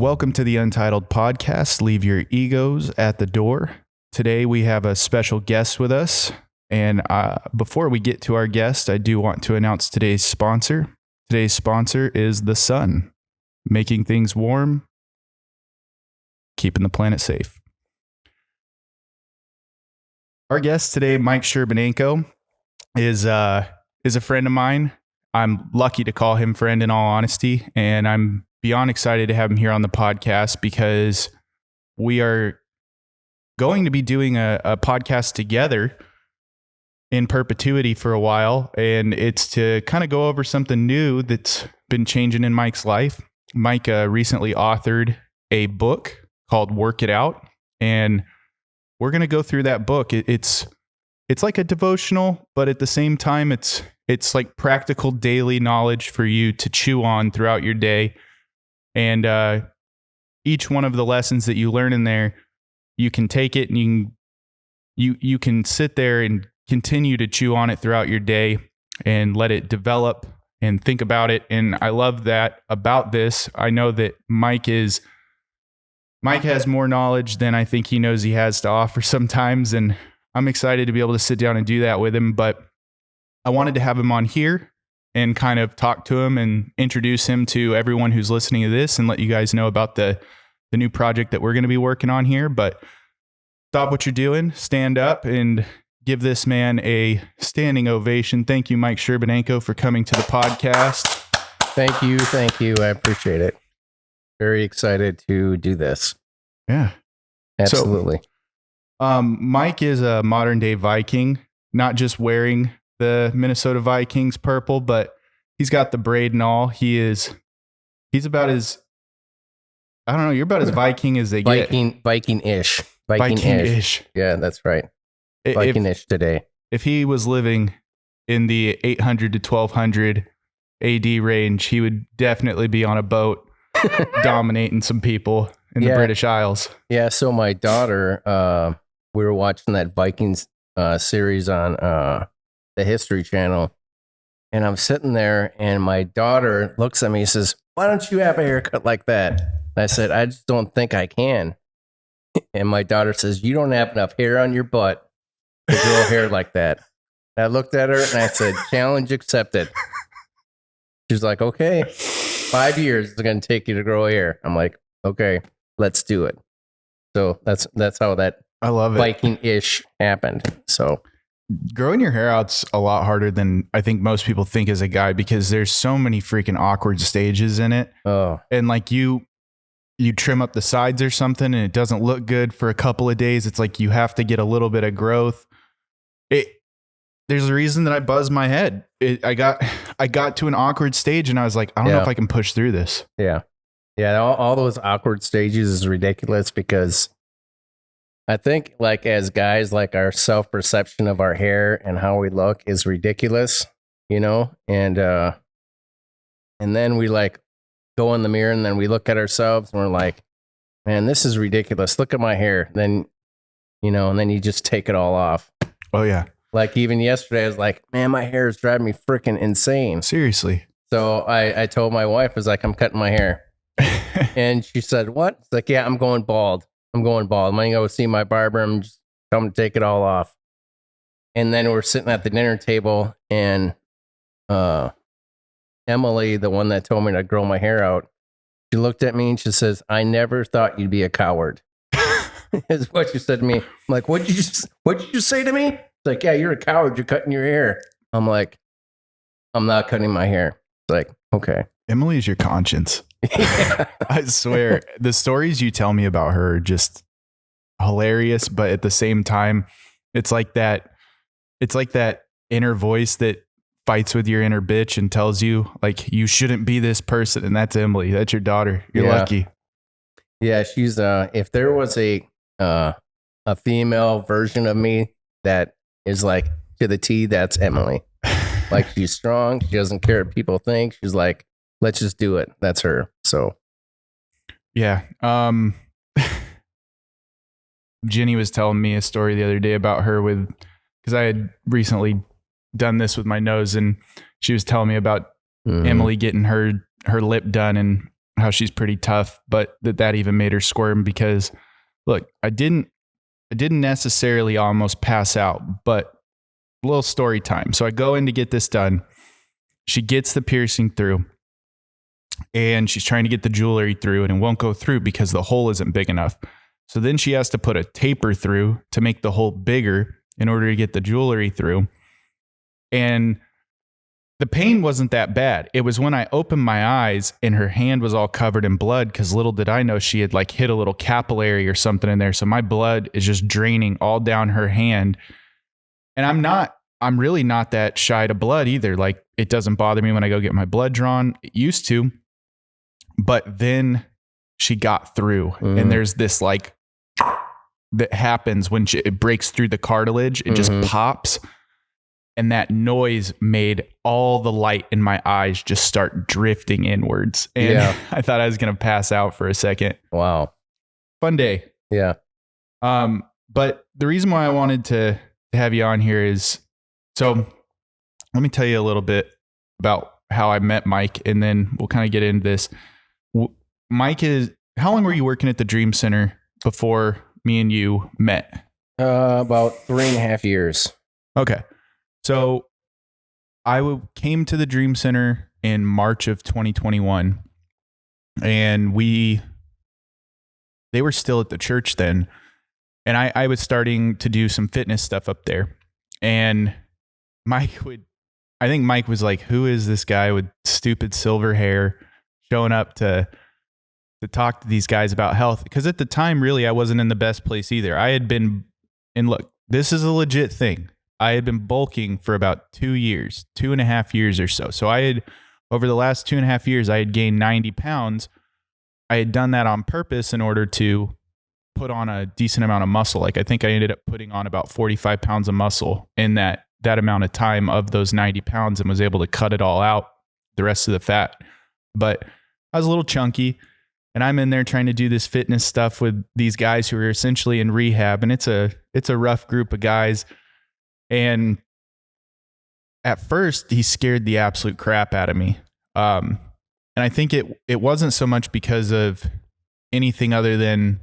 Welcome to the Untitled podcast. Leave your egos at the door. Today we have a special guest with us. And before we get to our guest, I do want to announce today's sponsor. Today's sponsor is the sun, making things warm, keeping the planet safe. Our guest today, Mike Sherbanenko, is a friend of mine. I'm lucky to call him friend in all honesty, and I'm beyond excited to have him here on the podcast because we are going to be doing a podcast together in perpetuity for a while, and it's to kind of go over something new that's been changing in Mike's life. Mike recently authored a book called Work It Out, and we're going to go through that book. It's like a devotional, but at the same time, it's like practical daily knowledge for you to chew on throughout your day. And each one of the lessons that you learn in there, you can take it and you can sit there and continue to chew on it throughout your day and let it develop and think about it. And I love that about this. I know that Mike has more knowledge than I think he knows he has to offer sometimes. And I'm excited to be able to sit down and do that with him. But I wanted to have him on here and kind of talk to him and introduce him to everyone who's listening to this and let you guys know about the new project that we're going to be working on here. But stop what you're doing, stand up, and give this man a standing ovation. Thank you, Mike Sherbanenko, for coming to the podcast. Thank you. I appreciate it. Very excited to do this. Yeah. Absolutely. So, Mike is a modern day Viking, not just wearing the Minnesota Vikings purple, but he's got the braid and all. He's about as, I don't know, you're about as Viking as they get. Viking-ish. Yeah, that's right. Viking-ish today. If he was living in the 800 to 1200 AD range, he would definitely be on a boat dominating some people in the British Isles. Yeah, so my daughter, we were watching that Vikings series on the History Channel, and I'm sitting there, and my daughter looks at me and says, "Why don't you have a haircut like that?" And I said, "I just don't think I can." And my daughter says, "You don't have enough hair on your butt to grow hair like that." And I looked at her and I said, "Challenge accepted." She's like, "Okay, 5 years is going to take you to grow hair." I'm like, "Okay, let's do it." So that's how that I love it. Viking-ish happened. So growing your hair out's a lot harder than I think most people think as a guy, because there's so many freaking awkward stages in it. Oh, and like you trim up the sides or something and it doesn't look good for a couple of days. It's like you have to get a little bit of growth. There's a reason that I buzzed my head. I got to an awkward stage and I was like, I don't know if I can push through this. Yeah. All those awkward stages is ridiculous, because I think, like, as guys, like, our self-perception of our hair and how we look is ridiculous, you know? And then we, like, go in the mirror and then we look at ourselves and we're like, man, this is ridiculous. Look at my hair. Then, you know, and then you just take it all off. Oh, yeah. Like, even yesterday, I was like, man, my hair is driving me freaking insane. Seriously. So I told my wife, I was like, I'm cutting my hair. And she said, what? It's like, yeah, I'm going bald. I'm going to go see my barber. I'm just coming to take it all off. And then we're sitting at the dinner table, and Emily, the one that told me to grow my hair out, she looked at me and she says, "I never thought you'd be a coward." Is what she said to me. I'm like, what'd you just say to me? It's like, yeah, you're a coward. You're cutting your hair. I'm like, I'm not cutting my hair. It's like, okay. Emily's your conscience. Yeah. I swear, the stories you tell me about her are just hilarious, but at the same time, it's like that inner voice that fights with your inner bitch and tells you, like, you shouldn't be this person. And that's Emily. That's your daughter. You're lucky. Yeah, she's if there was a female version of me that is like to the T, that's Emily. Like, she's strong. She doesn't care what people think. She's like, let's just do it. That's her. So, yeah. Jenny was telling me a story the other day about her because I had recently done this with my nose, and she was telling me about Emily getting her lip done, and how she's pretty tough, but that even made her squirm because look, I didn't necessarily almost pass out, but a little story time. So I go in to get this done. She gets the piercing through and she's trying to get the jewelry through and it won't go through because the hole isn't big enough. So then she has to put a taper through to make the hole bigger in order to get the jewelry through. And the pain wasn't that bad. It was when I opened my eyes and her hand was all covered in blood because little did I know she had like hit a little capillary or something in there. So my blood is just draining all down her hand. And I'm really not that shy to blood either. Like it doesn't bother me when I go get my blood drawn. It used to. But then she got through and there's this like that happens when it breaks through the cartilage. It just pops. And that noise made all the light in my eyes just start drifting inwards. And I thought I was going to pass out for a second. Wow. Fun day. Yeah. But the reason why I wanted to have you on here is, so let me tell you a little bit about how I met Mike, and then we'll kind of get into this. Mike how long were you working at the Dream Center before me and you met? About 3.5 years. Okay. So I came to the Dream Center in March of 2021, and they were still at the church then. And I was starting to do some fitness stuff up there. And I think Mike was like, who is this guy with stupid silver hair showing up to talk to these guys about health? Because at the time, really, I wasn't in the best place either. I had been, and look, this is a legit thing. I had been bulking for about 2.5 years or so. So over the last 2.5 years, I had gained 90 pounds. I had done that on purpose in order to put on a decent amount of muscle. Like I think I ended up putting on about 45 pounds of muscle in that amount of time of those 90 pounds and was able to cut it all out, the rest of the fat. But I was a little chunky and I'm in there trying to do this fitness stuff with these guys who are essentially in rehab. And it's a rough group of guys. And at first, he scared the absolute crap out of me. And I think it wasn't so much because of anything other than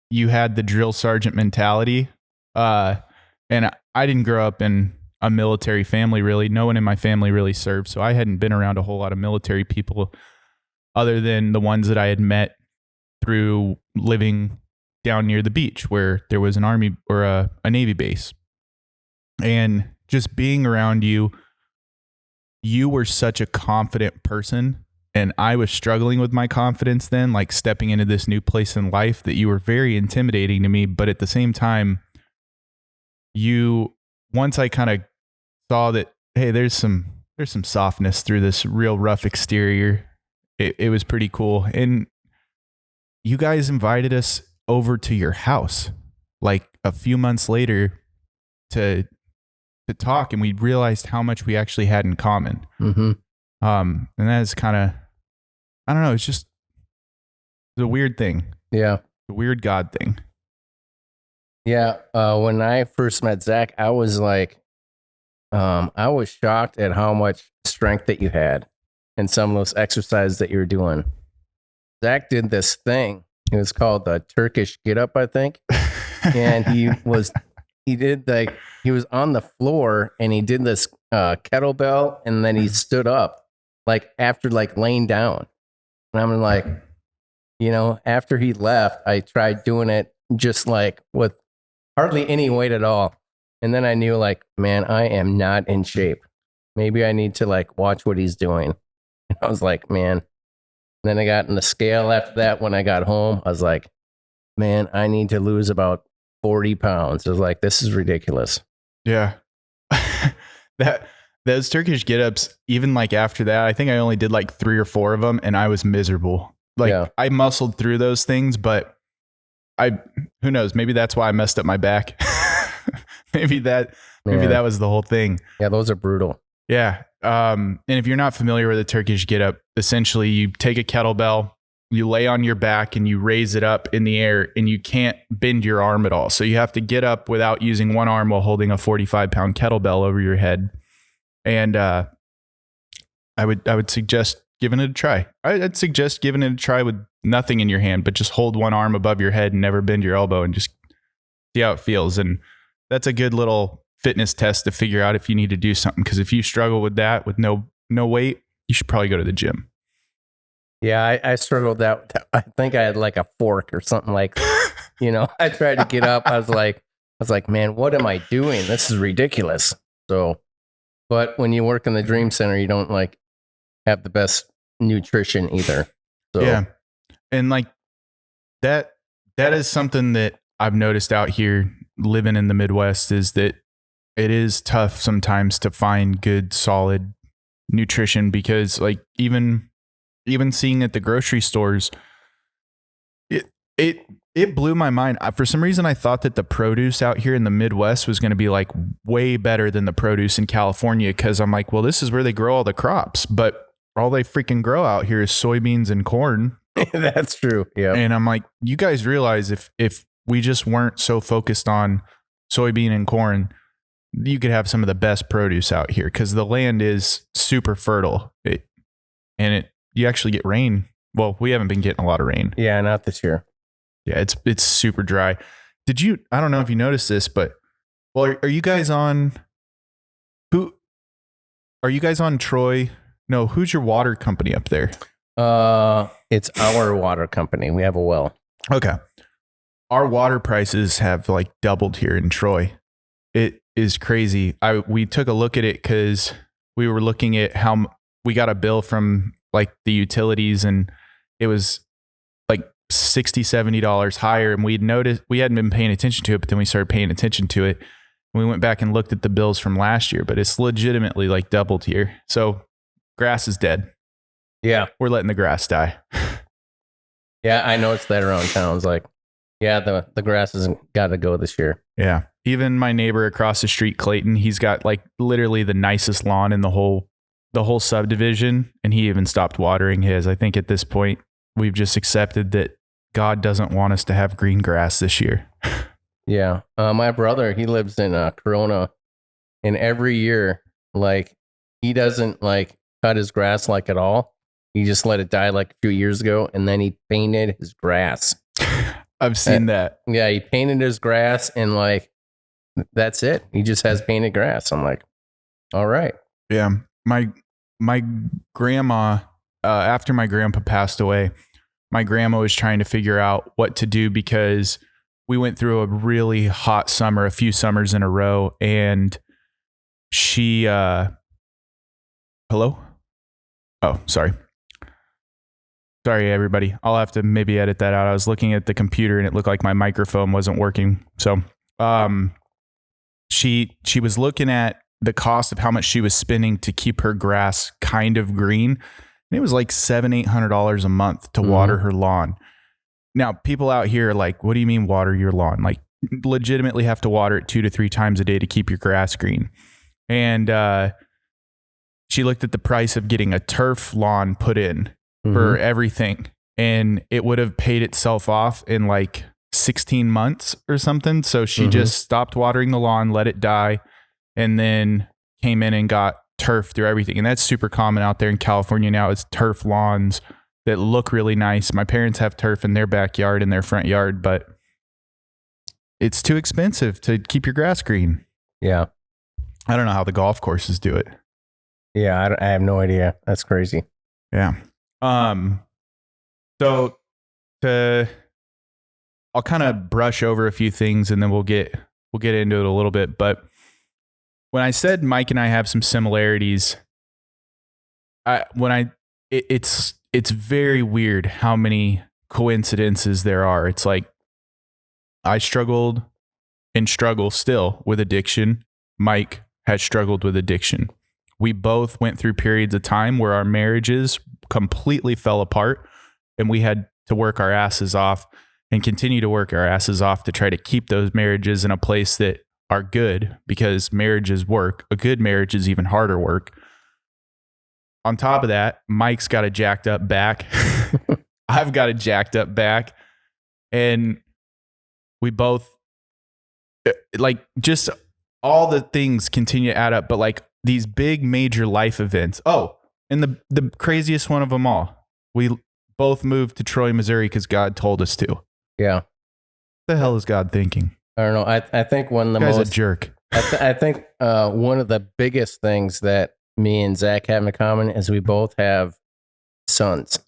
you had the drill sergeant mentality. And I didn't grow up in a military family, really. No one in my family really served. So I hadn't been around a whole lot of military people other than the ones that I had met through living down near the beach where there was an Army or a Navy base. And just being around you were such a confident person. And I was struggling with my confidence then, like stepping into this new place in life, that you were very intimidating to me. But at the same time, once I kind of saw that, hey, there's some softness through this real rough exterior, it was pretty cool. And you guys invited us over to your house like a few months later to talk, and we realized how much we actually had in common. And that is kind of, I don't know, it's a weird thing. Yeah. A weird God thing. Yeah. When I first met Zach, I was like, I was shocked at how much strength that you had and some of those exercises that you were doing. Zach did this thing. It was called the Turkish Get Up, I think. And he was on the floor and he did this kettlebell, and then he stood up like after like laying down. And I'm like, after he left, I tried doing it just like with hardly any weight at all. And then I knew like, man, I am not in shape. Maybe I need to like watch what he's doing. And I was like, man. Then I got in the scale after that. When I got home, I was like, man, I need to lose about 40 pounds. I was like, this is ridiculous. Yeah. Those Turkish get-ups, even like after that, I think I only did like 3 or 4 of them and I was miserable. Like I muscled through those things, but who knows? Maybe that's why I messed up my back. maybe that was the whole thing. Yeah. Those are brutal. Yeah. And if you're not familiar with a Turkish get up, essentially you take a kettlebell, you lay on your back and you raise it up in the air, and you can't bend your arm at all. So you have to get up without using one arm while holding a 45-pound kettlebell over your head. And I would suggest giving it a try. I'd suggest giving it a try with nothing in your hand, but just hold one arm above your head and never bend your elbow and just see how it feels. And that's a good little fitness test to figure out if you need to do something. Because if you struggle with that with no weight, you should probably go to the gym. Yeah, I struggled that. I think I had like a fork or something like, I tried to get up. I was like, man, what am I doing? This is ridiculous. So, but when you work in the Dream Center, you don't like have the best nutrition either. So yeah. And like that is something that I've noticed out here living in the Midwest, is that it is tough sometimes to find good, solid nutrition, because like even seeing at the grocery stores, it blew my mind. For some reason, I thought that the produce out here in the Midwest was going to be like way better than the produce in California, because I'm like, well, this is where they grow all the crops, but all they freaking grow out here is soybeans and corn. That's true. Yeah. And I'm like, you guys realize if we just weren't so focused on soybean and corn, you could have some of the best produce out here, because the land is super fertile. You actually get rain. Well, we haven't been getting a lot of rain. Yeah, not this year. Yeah, it's super dry. I don't know if you noticed this, but are you guys on Troy? No, who's your water company up there? It's our water company. We have a well. Okay. Our water prices have like doubled here in Troy. It is crazy. We took a look at it because we were looking at how we got a bill from like the utilities, and it was like $60-$70 higher. And we'd noticed, we hadn't been paying attention to it, but then we started paying attention to it. We went back and looked at the bills from last year, but it's legitimately like doubled here. So grass is dead. Yeah. We're letting the grass die. Yeah, I noticed that around town. It's like, yeah, the grass has got to go this year. Yeah. Even my neighbor across the street, Clayton, he's got like literally the nicest lawn in the whole subdivision, and he even stopped watering his. I think at this point, we've just accepted that God doesn't want us to have green grass this year. Yeah. My brother, he lives in Corona, and every year, like, he doesn't like cut his grass like at all. He just let it die like a few years ago, and then he painted his grass. I've seen that. Yeah, he painted his grass, and like, that's it. He just has painted grass. I'm like, all right. Yeah. My grandma, after my grandpa passed away, my grandma was trying to figure out what to do, because we went through a really hot summer, a few summers in a row, and she, hello? Oh, sorry. Sorry, everybody. I'll have to maybe edit that out. I was looking at the computer and it looked like my microphone wasn't working. So, she was looking at the cost of how much she was spending to keep her grass kind of green. And it was like $700-$800 a month to water her lawn. Now, people out here are like, what do you mean water your lawn? Like, legitimately have to water it 2 to 3 times a day to keep your grass green. And she looked at the price of getting a turf lawn put in for everything, and it would have paid itself off in like 16 months or something. So she just stopped watering the lawn, let it die, and then came in and got turf through everything. And that's super common out there in California now, is turf lawns that look really nice. My parents have turf in their backyard, in their front yard, but it's too expensive to keep your grass green. Yeah. I don't know how the golf courses do it. Yeah, I have no idea. That's crazy. Yeah. So I'll kind of brush over a few things, and then we'll get into it a little bit. But when I said Mike and I have some similarities, it's very weird how many coincidences there are. It's like I struggled and struggle still with addiction. Mike has struggled with addiction. We both went through periods of time where our marriages completely fell apart, and we had to work our asses off and continue to work our asses off to try to keep those marriages in a place that are good, because marriages work. A good marriage is even harder work. On top of that, Mike's got a jacked up back. I've got a jacked up back, and we both, like, just all the things continue to add up, but like these big major life events. Oh, And the craziest one of them all, we both moved to Troy, Missouri because God told us to. What Yeah. the hell is God thinking? I don't know. I think one of the Guy's most a jerk. I think one of the biggest things that me and Zach have in common is we both have sons.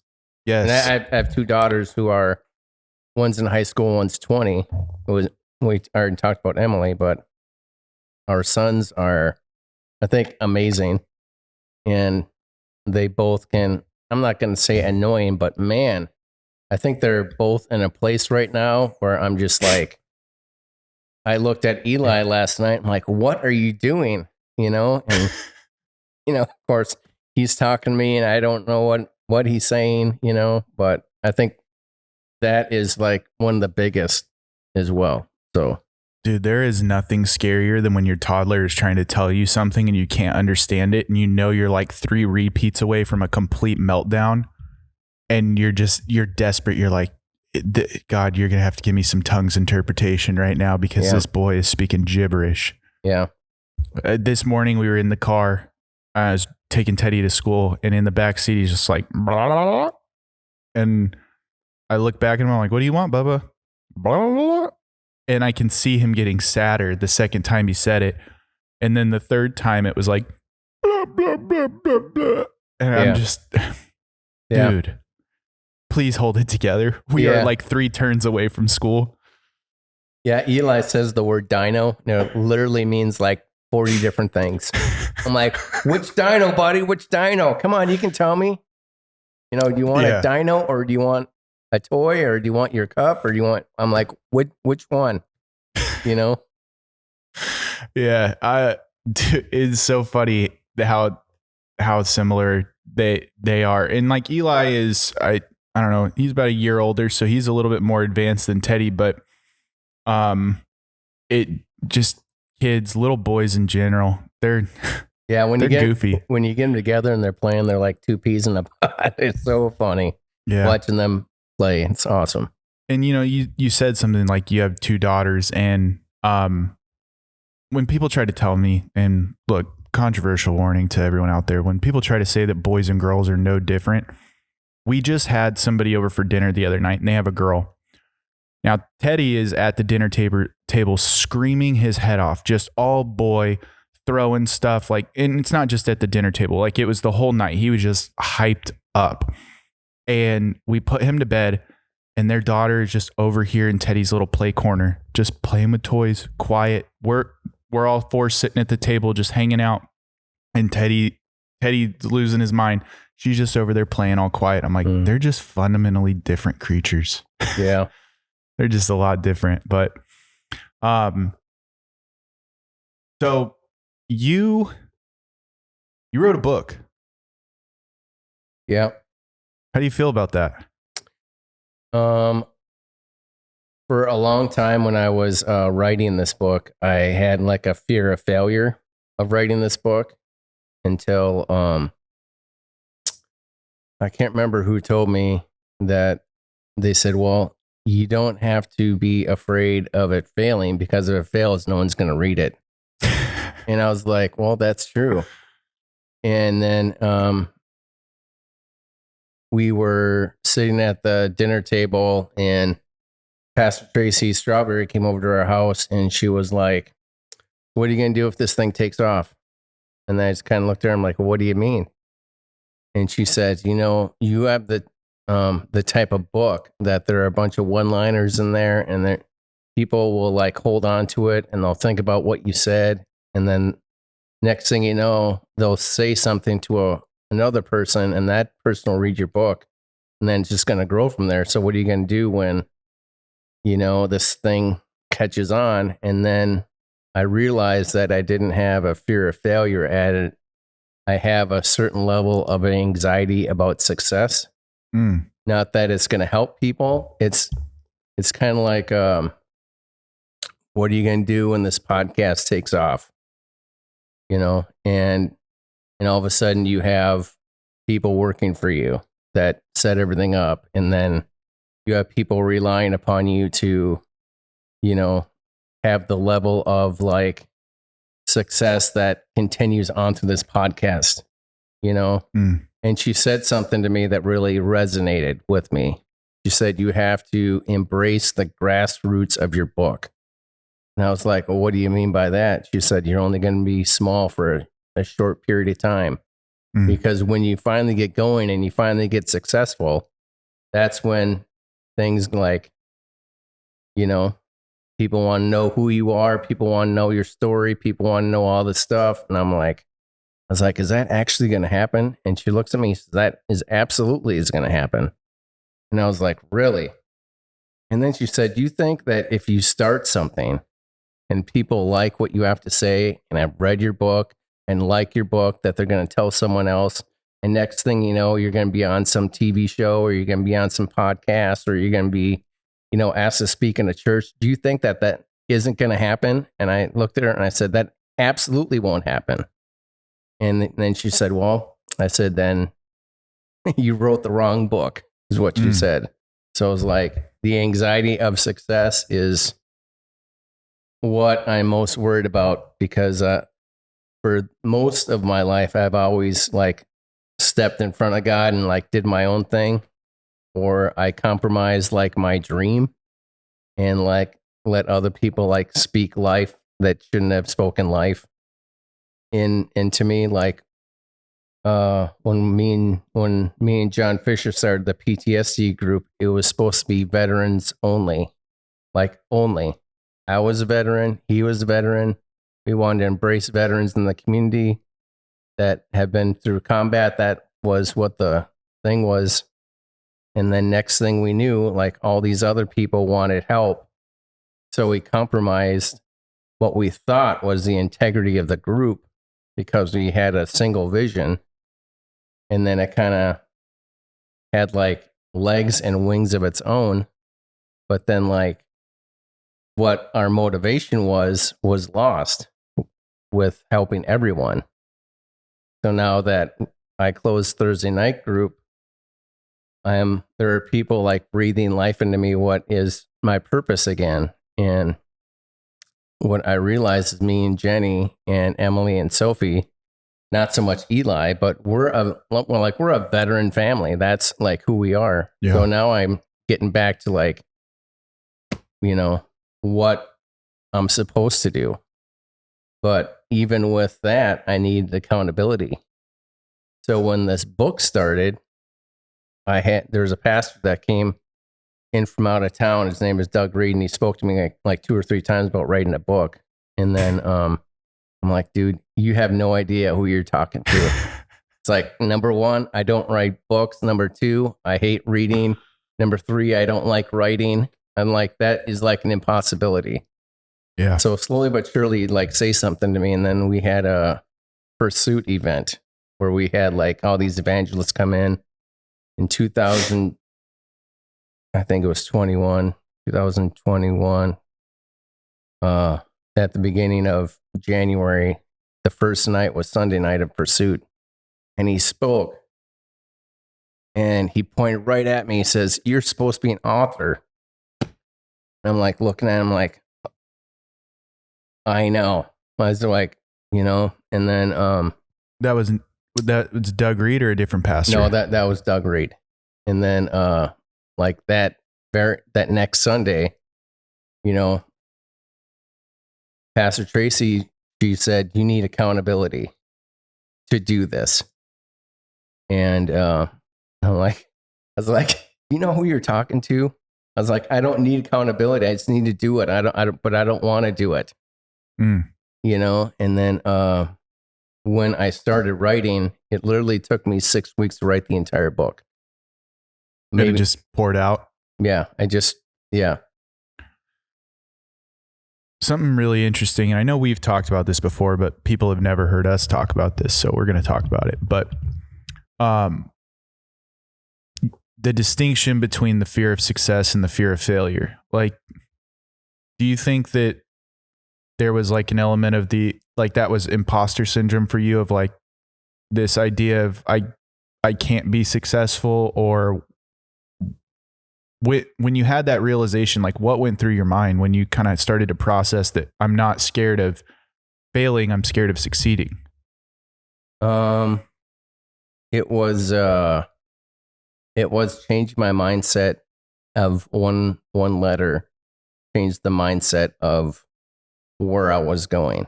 Yes. And I have two daughters who are, one's in high school, one's 20. We already talked about Emily, but our sons are, I think, amazing. And they both can, I'm not going to say annoying, but man, I think they're both in a place right now where I'm just like, I looked at Eli last night. I'm like, what are you doing? And, of course, he's talking to me and I don't know what he's saying, but I think that is like one of the biggest as well. So, dude, there is nothing scarier than when your toddler is trying to tell you something and you can't understand it. And you're like 3 repeats away from a complete meltdown. And you're desperate. You're like, God, you're going to have to give me some tongues interpretation right now because this boy is speaking gibberish. Yeah. This morning we were in the car. I was taking Teddy to school, and in the back seat, he's just like, blah, blah, blah. And I look back at him. I'm like, what do you want, Bubba? Blah, blah, blah. And I can see him getting sadder the second time he said it. And then the third time it was like, blah, blah, blah, blah, blah. And I'm just, dude. Please hold it together. We are like 3 turns away from school. Yeah, Eli says the word dino. It literally means like 40 different things. I'm like, which dino, buddy? Which dino? Come on, you can tell me. Do you want a dino or do you want a toy or do you want your cup or do you want? I'm like, which one? Yeah, it's so funny how similar they are. And like Eli is, I don't know, he's about a year older, so he's a little bit more advanced than Teddy, but it just kids, little boys in general, they're when they're goofy. When you get them together and they're playing, they're like 2 peas in a pod. It's so funny watching them play. It's awesome. And you said something like you have 2 daughters, and when people try to tell me, and look, controversial warning to everyone out there, when people try to say that boys and girls are no different, we just had somebody over for dinner the other night and they have a girl. Now, Teddy is at the dinner table screaming his head off, just all boy, throwing stuff like, and it's not just at the dinner table, like it was the whole night. He was just hyped up. And we put him to bed, and their daughter is just over here in Teddy's little play corner, just playing with toys, quiet. We're all 4 sitting at the table, just hanging out. And Teddy's losing his mind. She's just over there playing all quiet. I'm like, they're just fundamentally different creatures. Yeah. They're just a lot different. But so you wrote a book. Yeah. How do you feel about that? For a long time when I was writing this book, I had like a fear of failure of writing this book until I can't remember who told me that. They said, well, you don't have to be afraid of it failing because if it fails, no one's going to read it. And I was like, well, that's true. And then we were sitting at the dinner table and Pastor Tracy Strawberry came over to our house and she was like, what are you going to do if this thing takes off? And then I just kind of looked at her. I'm like, well, what do you mean? And she said, you have the type of book that there are a bunch of one-liners in there and that people will like hold on to it and they'll think about what you said. And then next thing you know, they'll say something to another person and that person will read your book and then it's just going to grow from there. So what are you going to do when, this thing catches on? And then I realized that I didn't have a fear of failure at it. I have a certain level of anxiety about success. Not that it's going to help people. It's kind of like, what are you going to do when this podcast takes off? And all of a sudden you have people working for you that set everything up. And then you have people relying upon you to, have the level of like success that continues on through this podcast, and And she said something to me that really resonated with me. She said, you have to embrace the grassroots of your book. And I was like, well, what do you mean by that? She said, you're only going to be small for a short period of time. Because when you finally get going and you finally get successful, that's when things like, you know, people want to know who you are. People want to know your story. People want to know all this stuff. And I was like, is that actually going to happen? And she looks at me and says, that is absolutely is going to happen. And I was like, really? And then she said, you think that if you start something and people like what you have to say, and I've read your book and like your book, that they're going to tell someone else. And next thing you know, you're going to be on some TV show, or you're going to be on some podcast, or you're going to be, you know, asked to speak in a church. Do you think that that isn't going to happen? And I looked at her and I said, that absolutely won't happen. And then she said, well, I said, then you wrote the wrong book, is what she said. So I was like, the anxiety of success is what I'm most worried about, because for most of my life, I've always like stepped in front of God and like did my own thing, or I compromised like my dream and like let other people like speak life that shouldn't have spoken life into me. Like when me and John Fisher started the PTSD group, it was supposed to be veterans only, like only. I was a veteran, he was a veteran. We wanted to embrace veterans in the community that have been through combat. That was what the thing was. And then next thing we knew, like all these other people wanted help. So we compromised what we thought was the integrity of the group, because we had a single vision. And then it kind of had like legs and wings of its own. But then like what our motivation was lost with helping everyone. So now that I closed Thursday night group, there are people like breathing life into me. What is my purpose again? And what I realized is me and Jenny and Emily and Sophie, not so much Eli, but we're a veteran family. That's like who we are. Yeah. So now I'm getting back to like, you know, what I'm supposed to do. But even with that, I need accountability. So when this book started, there was a pastor that came in from out of town. His name is Doug Reed, and he spoke to me like 2 or 3 times about writing a book. And then I'm like, dude, you have no idea who you're talking to. It's like, number 1, I don't write books. Number 2, I hate reading. Number 3, I don't like writing. I'm like, that is like an impossibility. Yeah. So slowly but surely, like, say something to me. And then we had a pursuit event where we had like all these evangelists come in 2000. I think it was 2021. At the beginning of January, the first night was Sunday night of pursuit. And he spoke and he pointed right at me. He says, "You're supposed to be an author." And I'm like looking at him like, I know. I was like, you know, and then that was Doug Reed or a different pastor? No, that was Doug Reed. And then like that next Sunday, you know, Pastor Tracy, she said, you need accountability to do this. And I was like, you know who you're talking to? I was like, I don't need accountability. I just need to do it. But I don't want to do it. You know? And then when I started writing, it literally took me 6 weeks to write the entire book. Maybe it just poured out. Yeah. Something really interesting, and I know we've talked about this before, but people have never heard us talk about this, so we're going to talk about it. But the distinction between the fear of success and the fear of failure. Like, do you think that there was like an element of that was imposter syndrome for you, of like this idea of I can't be successful? Or when you had that realization, like what went through your mind when you kind of started to process that I'm not scared of failing, I'm scared of succeeding? it was changed my mindset of one letter, changed the mindset of where I was going.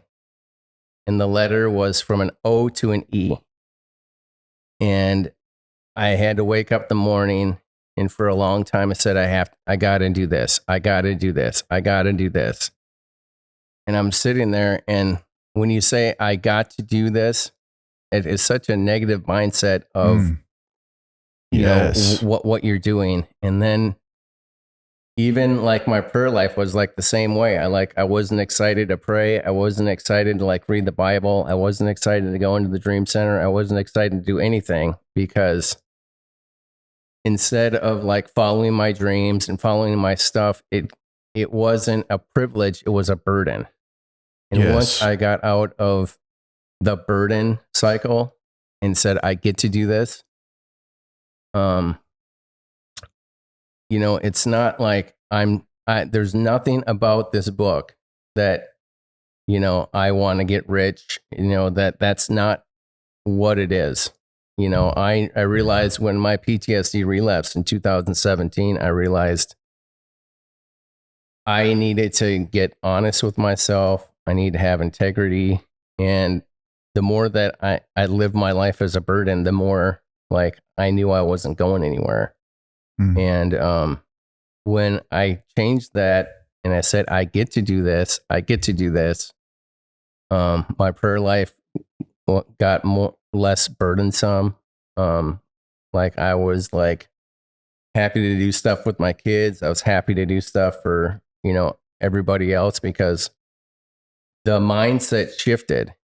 And the letter was from an O to an E. And I had to wake up the morning, and for a long time I said, I got to do this. I got to do this. I got to do this. And I'm sitting there, and when you say I got to do this, it is such a negative mindset of Yes. what you're doing. And then even like my prayer life was like the same way. I wasn't excited to pray. I wasn't excited to like read the Bible. I wasn't excited to go into the dream center. I wasn't excited to do anything, because instead of like following my dreams and following my stuff, it wasn't a privilege, it was a burden. And once Yes. I got out of the burden cycle and said I get to do this, it's not like there's nothing about this book that, I want to get rich, that's not what it is. I realized when my PTSD relapsed in 2017, I realized I needed to get honest with myself. I need to have integrity. And the more that I lived my life as a burden, the more like I knew I wasn't going anywhere. Mm. And when I changed that and I said, I get to do this, my prayer life got less burdensome. Like I was like happy to do stuff with my kids. I was happy to do stuff for, everybody else, because the mindset shifted.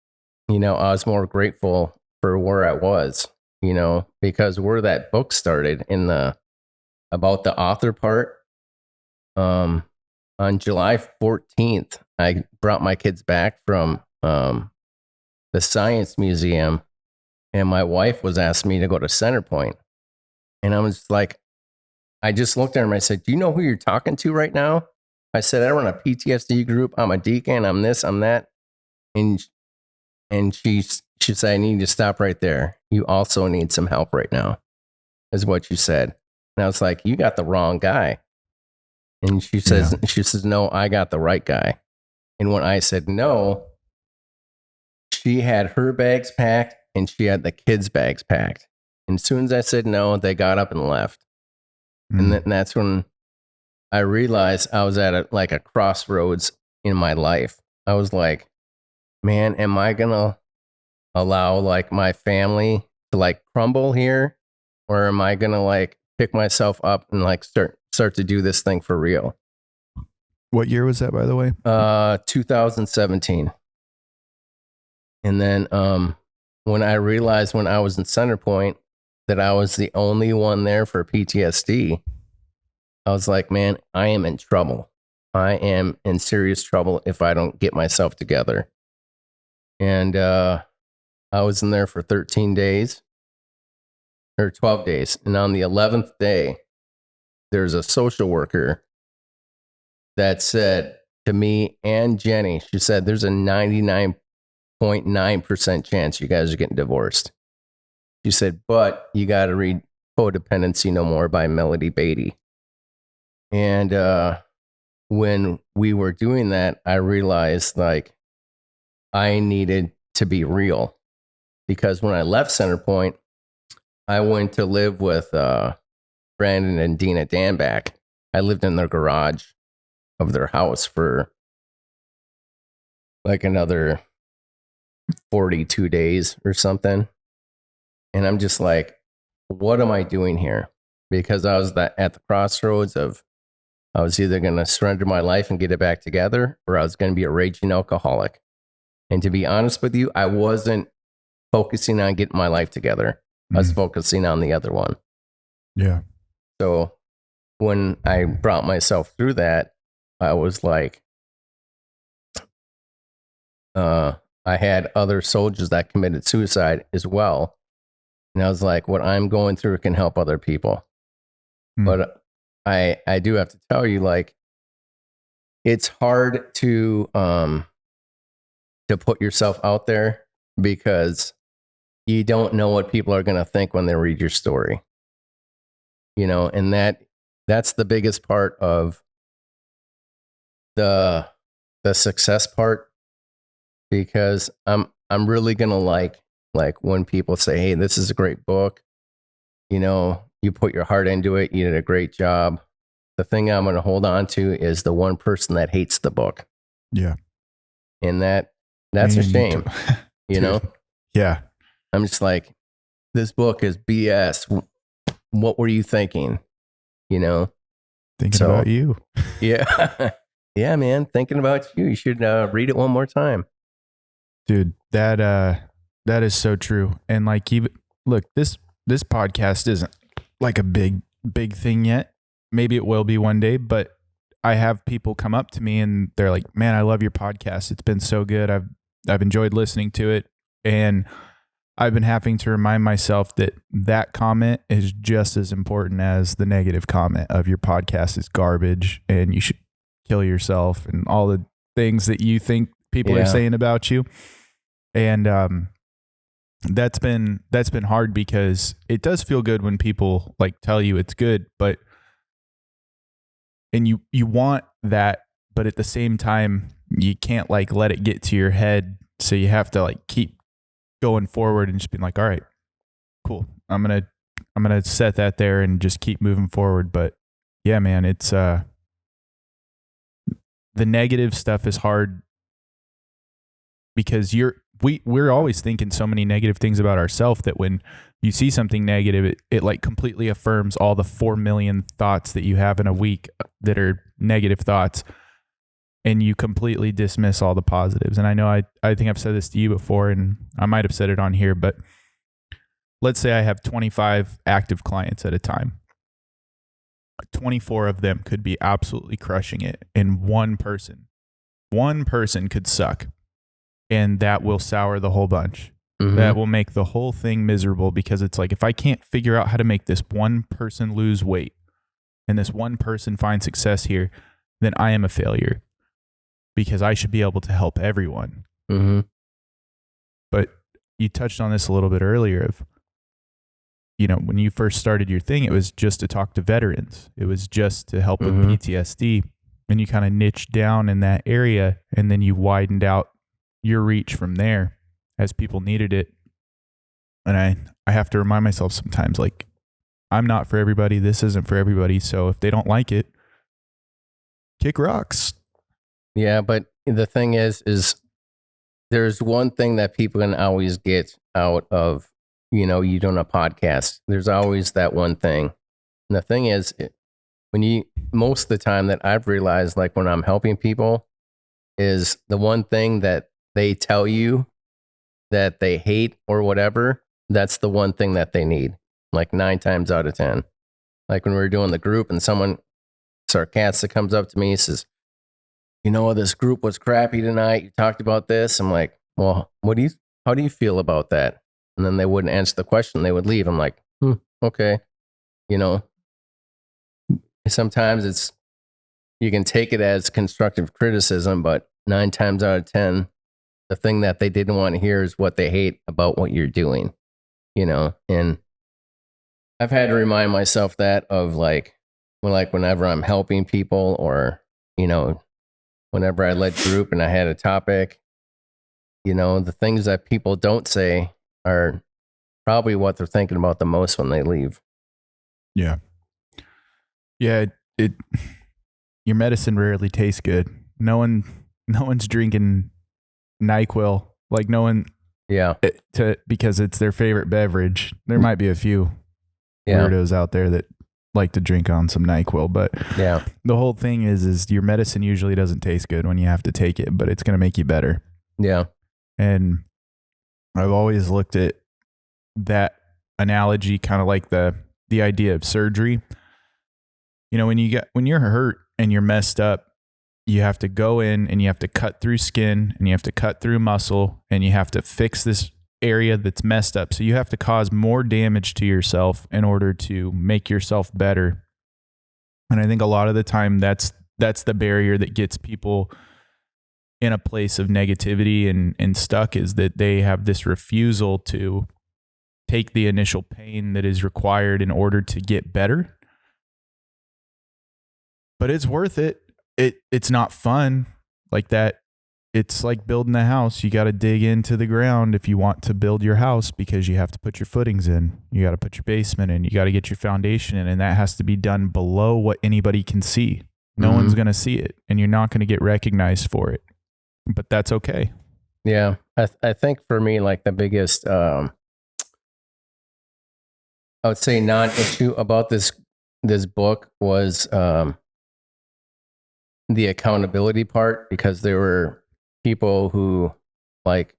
I was more grateful for where I was, because where that book started about the author part. On July 14th, I brought my kids back from the science museum, and my wife was asking me to go to Centerpoint. And I was like, I just looked at her and I said, do you know who you're talking to right now? I said, I run a PTSD group. I'm a deacon. I'm this, I'm that. And she said, I need to stop right there. You also need some help right now, is what you said. And I was like, you got the wrong guy. And she says, no, I got the right guy. And when I said no, she had her bags packed and she had the kids' bags packed. And as soon as I said no, they got up and left. And that's when I realized I was at a crossroads in my life. I was like, man, am I going to allow like my family to like crumble here? Or am I going to like pick myself up and like start to do this thing for real? What year was that, by the way? 2017. And then when I realized when I was in Centerpoint that I was the only one there for PTSD, I was like, man, I am in trouble. I am in serious trouble if I don't get myself together. And I was in there for 13 days or 12 days. And on the 11th day, there's a social worker that said to me and Jenny, she said, there's a 99.9% chance you guys are getting divorced. She said, but you got to read Codependency No More by Melody Beatty. And when we were doing that, I realized like I needed to be real, because when I left Centerpoint, I went to live with Brandon and Dina Danback. I lived in their garage of their house for like another 42 days or something. And I'm just like, what am I doing here? Because I was at the crossroads of, I was either going to surrender my life and get it back together, or I was going to be a raging alcoholic. And to be honest with you, I wasn't focusing on getting my life together. I was focusing on the other one. Yeah. So when I brought myself through that, I was like, I had other soldiers that committed suicide as well. And I was like, what I'm going through can help other people. But I do have to tell you, like, it's hard to put yourself out there, because you don't know what people are going to think when they read your story. And that's the biggest part of the success part, because I'm really going to like when people say, "Hey, this is a great book. You put your heart into it. You did a great job." The thing I'm going to hold on to is the one person that hates the book. Yeah. And that's a shame, Dude. Yeah. I'm just like, this book is BS. What were you thinking? Thinking about you. Yeah. Yeah, man. Thinking about you. You should read it one more time. Dude, that is so true. And like, even look, this podcast isn't like a big thing yet. Maybe it will be one day, but I have people come up to me and they're like, "Man, I love your podcast. It's been so good. I've enjoyed listening to it." And I've been having to remind myself that comment is just as important as the negative comment of your podcast is garbage and you should kill yourself and all the things that you think people are saying about you. And that's been hard, because it does feel good when people like tell you it's good, and you want that, but at the same time you can't like let it get to your head, so you have to like keep going forward and just being like, all right, cool, I'm gonna set that there and just keep moving forward. But yeah, man, it's the negative stuff is hard, because we're always thinking so many negative things about ourselves that when you see something negative, it like completely affirms all the 4 million thoughts that you have in a week that are negative thoughts, and you completely dismiss all the positives. And I know I think I've said this to you before, and I might have said it on here, but let's say I have 25 active clients at a time. 24 of them could be absolutely crushing it, and one person could suck, and that will sour the whole bunch. Mm-hmm. That will make the whole thing miserable, because it's like, if I can't figure out how to make this one person lose weight and this one person find success here, then I am a failure, because I should be able to help everyone. Mm-hmm. But you touched on this a little bit earlier of, when you first started your thing, it was just to talk to veterans. It was just to help with PTSD. And you kind of niched down in that area, and then you widened out your reach from there as people needed it. And I have to remind myself sometimes, like, I'm not for everybody. This isn't for everybody. So if they don't like it, kick rocks. Yeah, but the thing is there's one thing that people can always get out of, you doing a podcast. There's always that one thing. And the thing is, most of the time that I've realized, like when I'm helping people, is the one thing that they tell you that they hate or whatever, that's the one thing that they need. Like 9 times out of 10. Like when we were doing the group and someone sarcastic comes up to me and says, this group was crappy tonight. You talked about this. I'm like, well, how do you feel about that? And then they wouldn't answer the question. They would leave. I'm like, okay. Sometimes you can take it as constructive criticism, but 9 times out of 10, the thing that they didn't want to hear is what they hate about what you're doing, and I've had to remind myself that of whenever I'm helping people, or, whenever I led group and I had a topic, the things that people don't say are probably what they're thinking about the most when they leave. Yeah. Yeah. Your medicine rarely tastes good. No one's drinking NyQuil. Like no one, because it's their favorite beverage. There might be a few weirdos out there that like to drink on some NyQuil, but the whole thing is your medicine usually doesn't taste good when you have to take it, but it's going to make you better. Yeah. And I've always looked at that analogy kind of like the idea of surgery. When you're hurt and you're messed up, you have to go in and you have to cut through skin and you have to cut through muscle and you have to fix this area that's messed up. So you have to cause more damage to yourself in order to make yourself better. And I think a lot of the time that's the barrier that gets people in a place of negativity and stuck, is that they have this refusal to take the initial pain that is required in order to get better. But it's worth it. It's not fun like that. It's like building a house. You got to dig into the ground if you want to build your house, because you have to put your footings in. You got to put your basement in. You got to get your foundation in. And that has to be done below what anybody can see. No one's going to see it, and you're not going to get recognized for it. But that's okay. Yeah. I think for me, like the biggest, I would say non-issue about this book was the accountability part, because there were people who like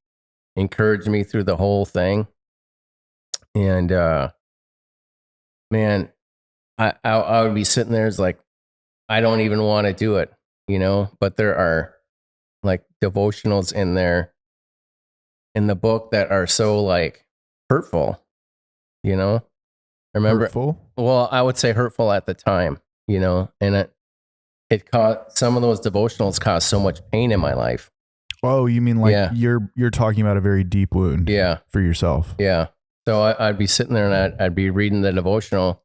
encouraged me through the whole thing. And man, I would be sitting there as like, I don't even want to do it, you know, but there are like devotionals in there in the book that are so like hurtful, you know. Remember, Hurtful? Well, I would say hurtful at the time, you know, and it caused, some of those devotionals caused so much pain in my life. Oh, you mean like you're talking about a very deep wound for yourself. Yeah. So I'd be sitting there and I'd be reading the devotional.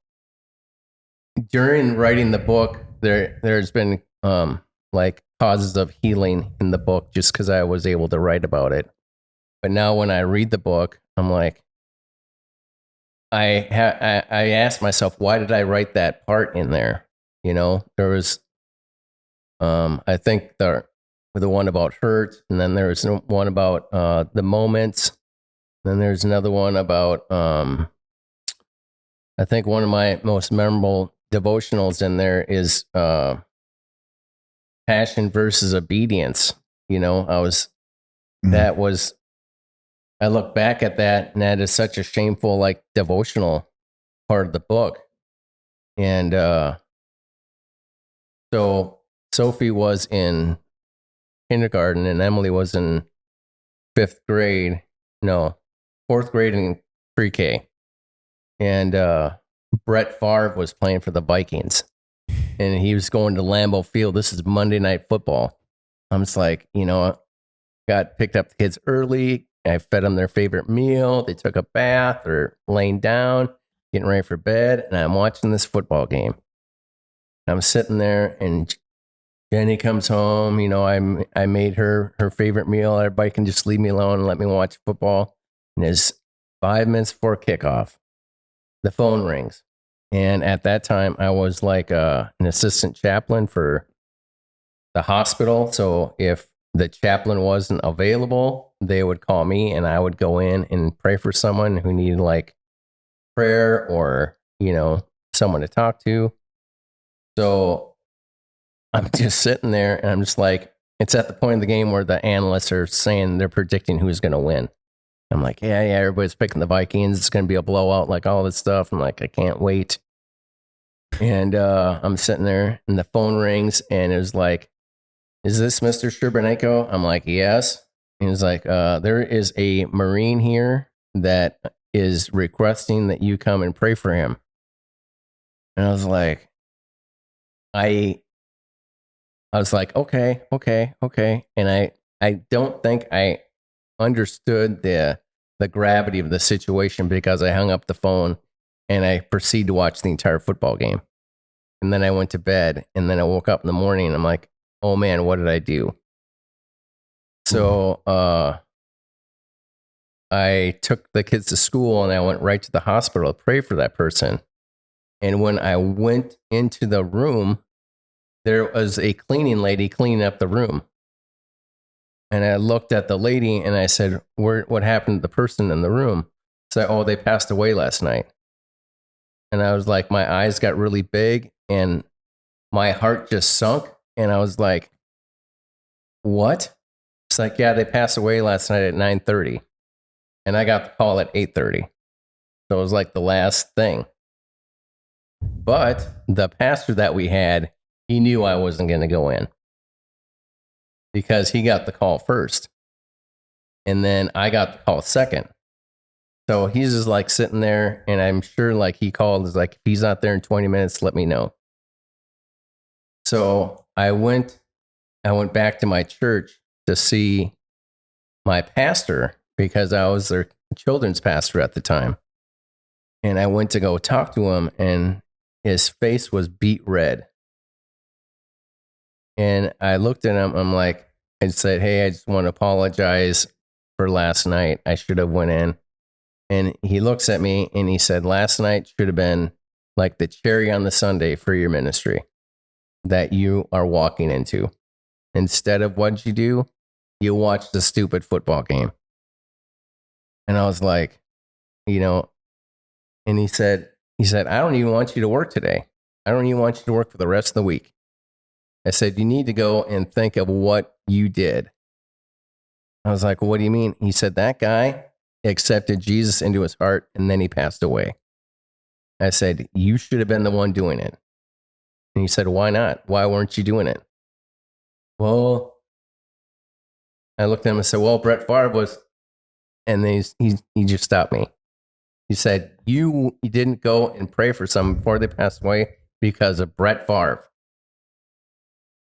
During writing the book, there's been like causes of healing in the book just because I was able to write about it. But now when I read the book, I'm like, I asked myself, why did I write that part in there? You know, there was, I think the one about hurt, and then there was one about the moments. Then there's another one about, I think one of my most memorable devotionals in there is passion versus obedience. You know, I look back at that, and that is such a shameful, like, devotional part of the book. And so Sophie was in kindergarten, and Emily was in fourth grade in pre-K. And Brett Favre was playing for the Vikings, and he was going to Lambeau Field. This is Monday Night Football. I'm just like, you know, got picked up the kids early. I fed them their favorite meal. They took a bath or laying down, getting ready for bed, and I'm watching this football game. I'm sitting there, and Jenny comes home. You know, I made her favorite meal. Everybody can just leave me alone and let me watch football. And it's 5 minutes before kickoff. The phone rings. And at that time, I was like an assistant chaplain for the hospital. So if the chaplain wasn't available, they would call me, and I would go in and pray for someone who needed like prayer or, you know, someone to talk to. So I'm just sitting there, and I'm just like, it's at the point of the game where the analysts are saying they're predicting who's going to win. I'm like, yeah, everybody's picking the Vikings. It's going to be a blowout, like all this stuff. I'm like, I can't wait. And I'm sitting there, and the phone rings, and it was like, is this Mr. Sherbanenko? I'm like, yes. And he's like, there is a Marine here that is requesting that you come and pray for him. And I was like, okay. And I don't think I understood the gravity of the situation, because I hung up the phone and I proceeded to watch the entire football game. And then I went to bed, and then I woke up in the morning, and I'm like, oh man, what did I do? So I took the kids to school, and I went right to the hospital to pray for that person. And when I went into the room, there was a cleaning lady cleaning up the room. And I looked at the lady, and I said, what happened to the person in the room? Said, oh, they passed away last night. And I was like, my eyes got really big, and my heart just sunk. And I was like, what? It's like, yeah, they passed away last night at 9:30. And I got the call at 8:30. So it was like the last thing. But the pastor that we had, he knew I wasn't going to go in, because he got the call first. And then I got the call second. So he's just like sitting there, and I'm sure like he called, is like, if he's not there in 20 minutes, let me know. So I went back to my church to see my pastor, because I was their children's pastor at the time. And I went to go talk to him, and his face was beet red. And I looked at him. I'm like, I said, hey, I just want to apologize for last night. I should have went in. And he looks at me and he said, last night should have been like the cherry on the sundae for your ministry that you are walking into. Instead of what'd you do? You watched the stupid football game. And I was like, and he said, I don't even want you to work today. I don't even want you to work for the rest of the week. I said, you need to go and think of what you did. I was like, well, what do you mean? He said, that guy accepted Jesus into his heart and then he passed away. I said, you should have been the one doing it. And he said, why not? Why weren't you doing it? Well, I looked at him and said, well, Brett Favre was, and then he just stopped me. He said, you didn't go and pray for someone before they passed away because of Brett Favre.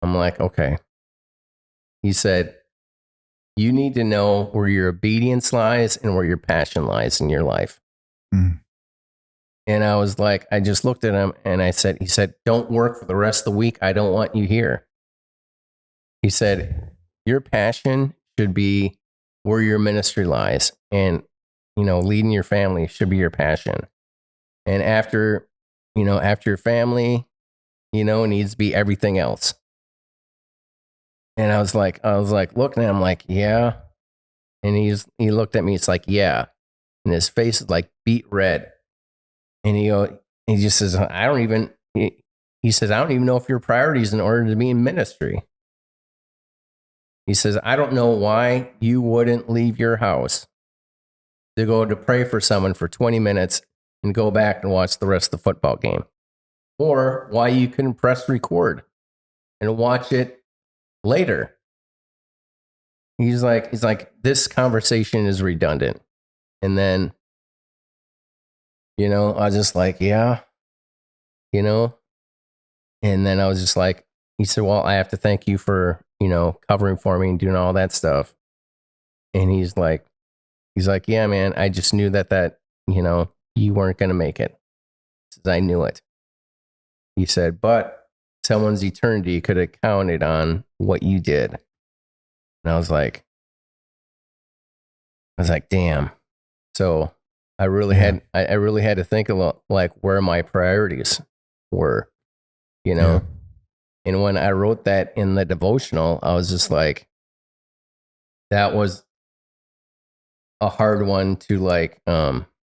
I'm like, okay. He said, you need to know where your obedience lies and where your passion lies in your life. Mm. And I was like, I just looked at him and he said, don't work for the rest of the week. I don't want you here. He said, your passion should be where your ministry lies, and, leading your family should be your passion. And after your family, needs to be everything else. And I was like looking at him like, yeah. And he looked at me. It's like, yeah. And his face is like beet red. And he just says, he says, I don't even know if your priorities in order to be in ministry. He says, I don't know why you wouldn't leave your house to go to pray for someone for 20 minutes and go back and watch the rest of the football game. Or why you couldn't press record and watch it later. He's like, this conversation is redundant. And then, I was just like, yeah, and then I was just like, he said, well, I have to thank you for, covering for me and doing all that stuff. And he's like, yeah, man, I just knew that, you weren't going to make it. He says, I knew it. He said, but someone's eternity could have counted on what you did. And I was like, damn. So I really had to think a lot, like where my priorities were, Yeah. And when I wrote that in the devotional, I was just like, that was a hard one to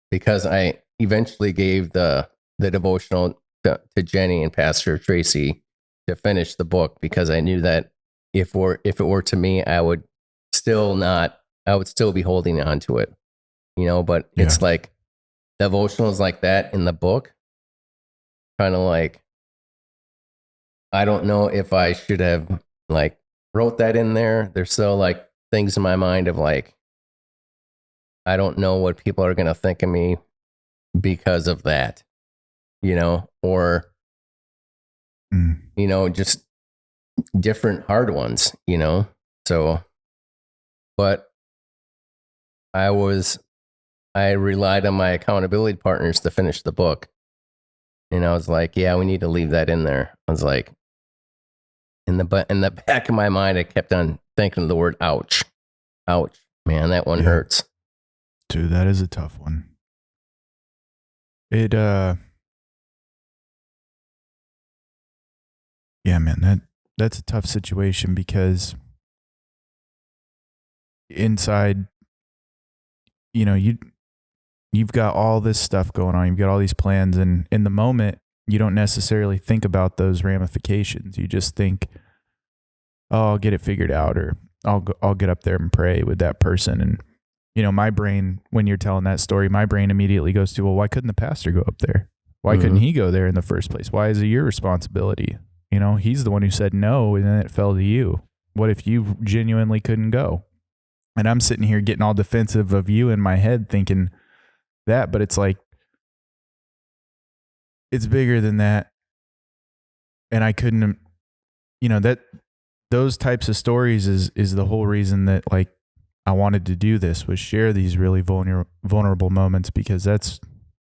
because I eventually gave the devotional to Jenny and Pastor Tracy to finish the book, because I knew that if it were to me, I would still be holding on to it, but it's like devotionals like that in the book, kind of like, I don't know if I should have wrote that in there. There's still things in my mind of I don't know what people are going to think of me because of that, or, just different hard ones, so, but I relied on my accountability partners to finish the book. And I was like, yeah, we need to leave that in there. I was like, in the back of my mind, I kept on thinking of the word ouch. Ouch, man, that one hurts. Dude, that is a tough one. Yeah, man, that's a tough situation, because inside, you've got all this stuff going on. You've got all these plans, and in the moment, you don't necessarily think about those ramifications. You just think, oh, I'll get it figured out, or I'll get up there and pray with that person. And, my brain, when you're telling that story, my brain immediately goes to, well, why couldn't the pastor go up there? Why couldn't he go there in the first place? Why is it your responsibility? He's the one who said no, and then it fell to you. What if you genuinely couldn't go? And I'm sitting here getting all defensive of you in my head thinking that, but it's like, it's bigger than that. And I couldn't, that those types of stories is the whole reason that I wanted to do this, was share these really vulnerable moments, because that's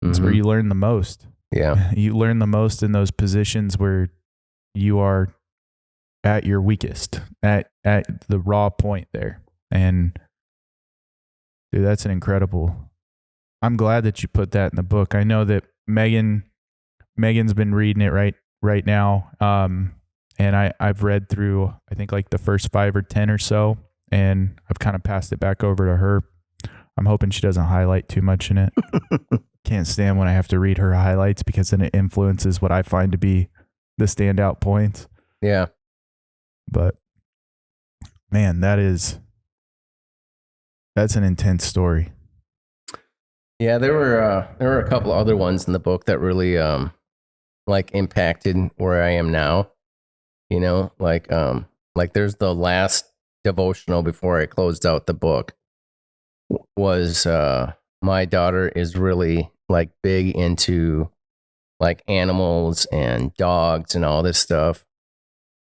It's where you learn the most. Yeah. You learn the most in those positions where you are at your weakest, at the raw point there. And dude, that's an incredible. I'm glad that you put that in the book. I know that Megan's been reading it right now. And I've read through, I think, like the first 5 or 10 or so, and I've kind of passed it back over to her. I'm hoping she doesn't highlight too much in it. Can't stand when I have to read her highlights, because then it influences what I find to be the standout points. Yeah. But man, that's an intense story. Yeah, there were a couple other ones in the book that really like impacted where I am now. You know, like there's the last devotional before I closed out the book was my daughter is really like big into like animals and dogs and all this stuff.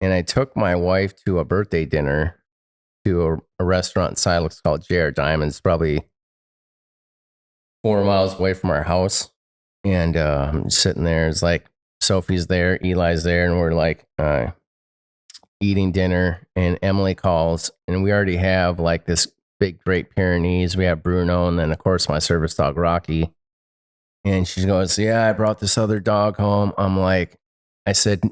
And I took my wife to a birthday dinner to a restaurant in Silex called J.R. Diamonds, probably 4 miles away from our house. And I'm sitting there, it's like Sophie's there, Eli's there, and we're like eating dinner. And Emily calls, and we already have like this big Great Pyrenees. We have Bruno, and then of course my service dog Rocky. And she goes, "Yeah, I brought this other dog home." I'm like, I said,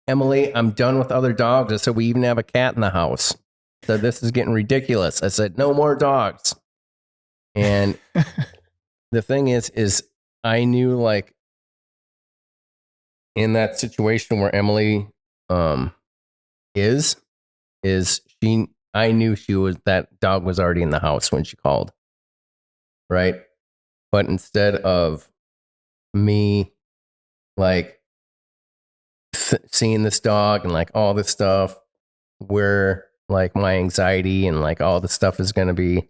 "Emily, I'm done with other dogs." I said, "We even have a cat in the house." So this is getting ridiculous. I said, "No more dogs." And the thing is I knew, like, in that situation where Emily is I knew that dog was already in the house when she called. Right? But instead of me like seeing this dog and like all this stuff, where like my anxiety and like all this stuff is going to be,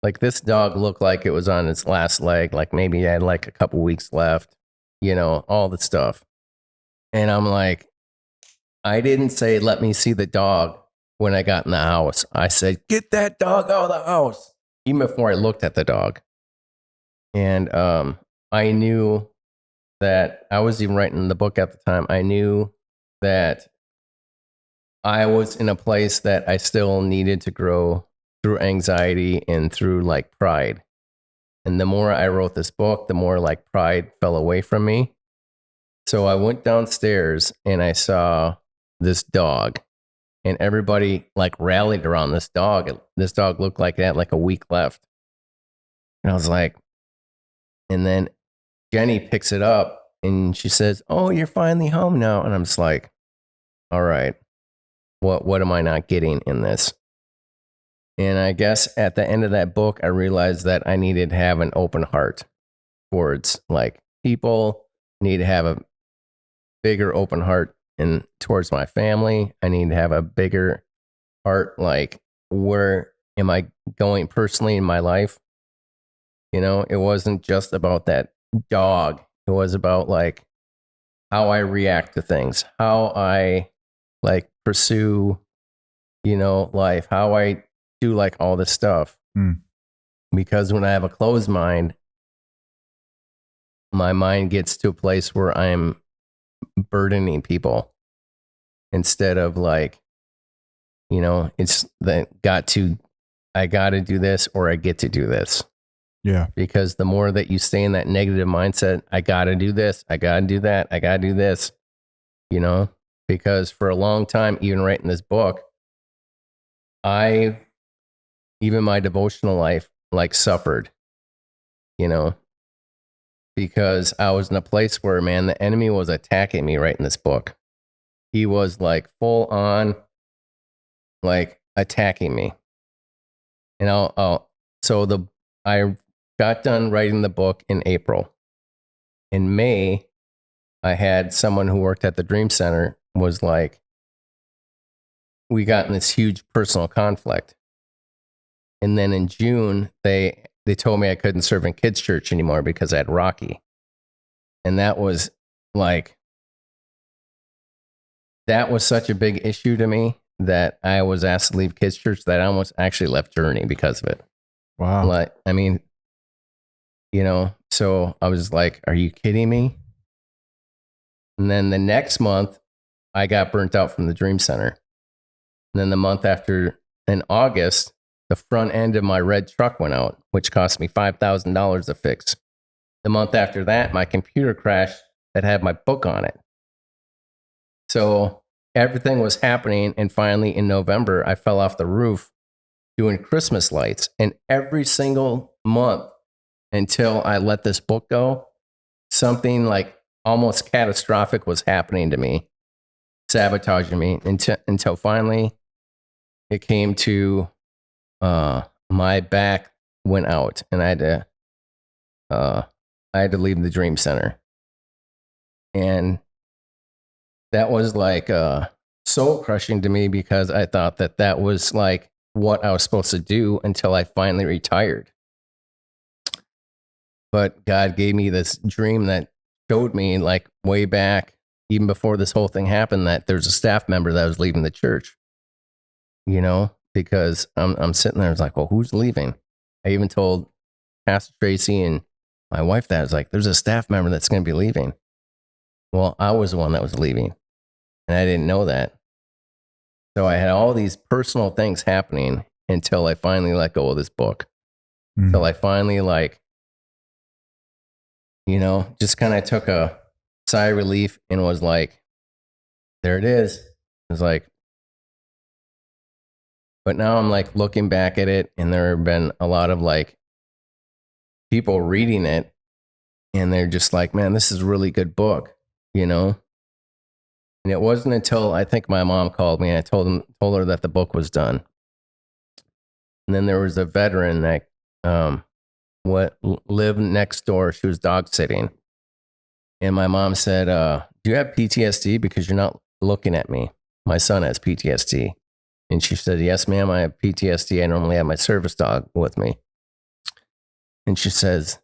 like, this dog looked like it was on its last leg, like maybe it had like a couple weeks left, all the stuff. And I'm like, I didn't say, "Let me see the dog," when I got in the house. I said, "Get that dog out of the house," even before I looked at the dog. And I knew that I was even writing the book at the time. I knew that I was in a place that I still needed to grow through anxiety and through like pride. And the more I wrote this book, the more like pride fell away from me. So I went downstairs and I saw this dog, and everybody like rallied around this dog. This dog looked like it had like a week left. And I was like, and then Jenny picks it up and she says, "Oh, you're finally home now." And I'm just like, all right, what am I not getting in this? And I guess at the end of that book, I realized that I needed to have an open heart towards like people, need to have a bigger open heart and towards my family. I need to have a bigger heart. Like, where am I going personally in my life? It wasn't just about that dog. It was about like how I react to things, how I like pursue, life, how I do like all this stuff. Because when I have a closed mind, my mind gets to a place where I'm burdening people instead of like, it's that I got to do this or I get to do this. Yeah. Because the more that you stay in that negative mindset, I got to do this, I got to do that, I got to do this, because for a long time, even writing this book, even my devotional life like suffered, because I was in a place where, man, the enemy was attacking me writing this book. He was like full on like attacking me. And I got done writing the book in April. In May, I had someone who worked at the Dream Center was like, we got in this huge personal conflict. And then in June, they told me I couldn't serve in kids' church anymore because I had Rocky. And that was such a big issue to me that I was asked to leave kids' church that I almost actually left Journey because of it. Wow. Like, I mean, So I was like, are you kidding me? And then the next month, I got burnt out from the Dream Center. And then the month after, in August, the front end of my red truck went out, which cost me $5,000 to fix. The month after that, my computer crashed that had my book on it. So everything was happening. And finally, in November, I fell off the roof doing Christmas lights. And every single month until I let this book go, something like almost catastrophic was happening to me, sabotaging me until finally it came to my back went out and I had to leave the Dream Center. And that was like soul crushing to me because I thought that was like what I was supposed to do until I finally retired. But God gave me this dream that showed me like way back, even before this whole thing happened, that there's a staff member that was leaving the church, because I'm sitting there, I was like, well, who's leaving? I even told Pastor Tracy and my wife that. I was like, there's a staff member that's going to be leaving. Well, I was the one that was leaving, and I didn't know that. So I had all these personal things happening until I finally let go of this book. Until I finally just kind of took a sigh of relief and was like, there it is. It was like, but now I'm like looking back at it, and there have been a lot of like people reading it, and they're just like, man, this is a really good book, And it wasn't until I think my mom called me and I told her that the book was done. And then there was a veteran that lived next door. She was dog sitting. And my mom said, do you have PTSD? Because you're not looking at me. My son has PTSD. And she said, yes, ma'am, I have PTSD. I normally have my service dog with me. And she says,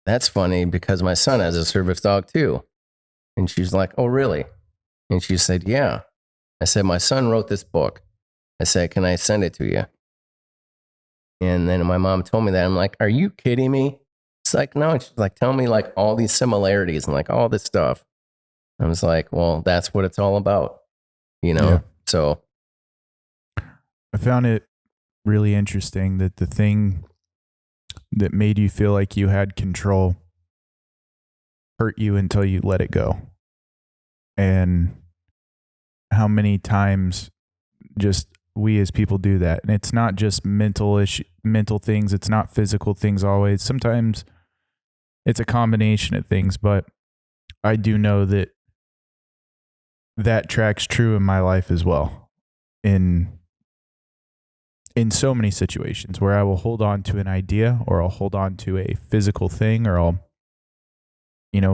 that's funny because my son has a service dog too. And she's like, oh, really? And she said, yeah. I said, my son wrote this book. I said, can I send it to you? And then my mom told me that. I'm like, are you kidding me? It's like, no. And she's like, tell me like all these similarities and like all this stuff. I was like, well, that's what it's all about, Yeah. So I found it really interesting that the thing that made you feel like you had control hurt you until you let it go. And how many times just we as people do that. And it's not just mental things. It's not physical things always. Sometimes it's a combination of things, but I do know that tracks true in my life as well. In so many situations where I will hold on to an idea, or I'll hold on to a physical thing, or I'll,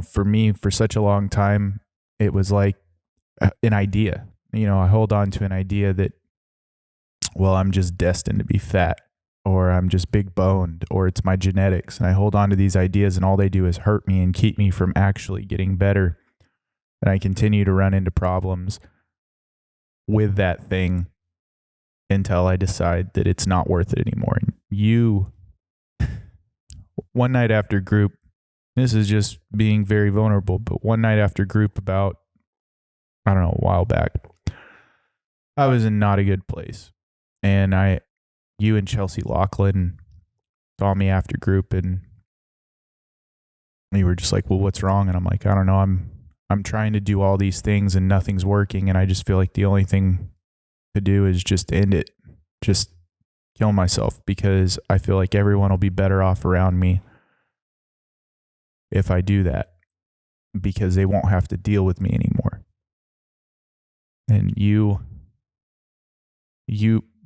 for me, for such a long time, it was like an idea. I hold on to an idea that, well, I'm just destined to be fat, or I'm just big boned, or it's my genetics. And I hold on to these ideas and all they do is hurt me and keep me from actually getting better. And I continue to run into problems with that thing until I decide that it's not worth it anymore. And one night after group, this is just being very vulnerable, but one night after group about, I don't know, a while back, I was in not a good place. And you and Chelsea Laughlin saw me after group, and you were just like, well, what's wrong? And I'm like, I don't know. I'm trying to do all these things and nothing's working. And I just feel like the only thing to do is just end it, just kill myself, because I feel like everyone will be better off around me if I do that, because they won't have to deal with me anymore. And you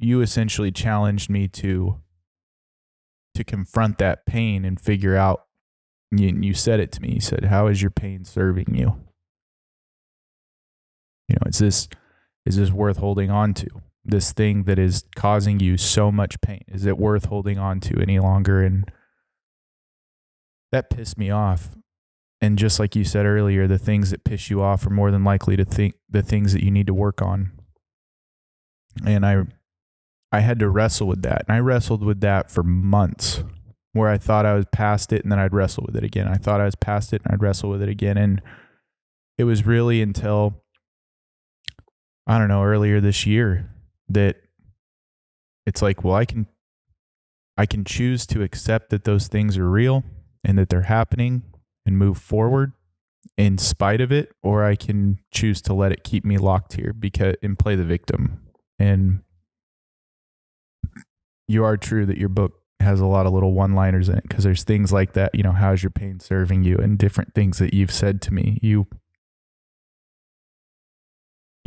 essentially challenged me to confront that pain and figure out, you said it to me, you said, how is your pain serving you? Is this worth holding on to? This thing that is causing you so much pain, is it worth holding on to any longer? And that pissed me off. And just like you said earlier, the things that piss you off are more than likely to think the things that you need to work on. And I had to wrestle with that. And I wrestled with that for months. where I thought I was past it and then I'd wrestle with it again. I thought I was past it and I'd wrestle with it again. And it was really until, I don't know, earlier this year that it's like, well, I can choose to accept that those things are real and that they're happening and move forward in spite of it, or I can choose to let it keep me locked here and play the victim. And you are true that your book has a lot of little one-liners in it, because there's things like that, you know, how's your pain serving you, and different things that you've said to me. You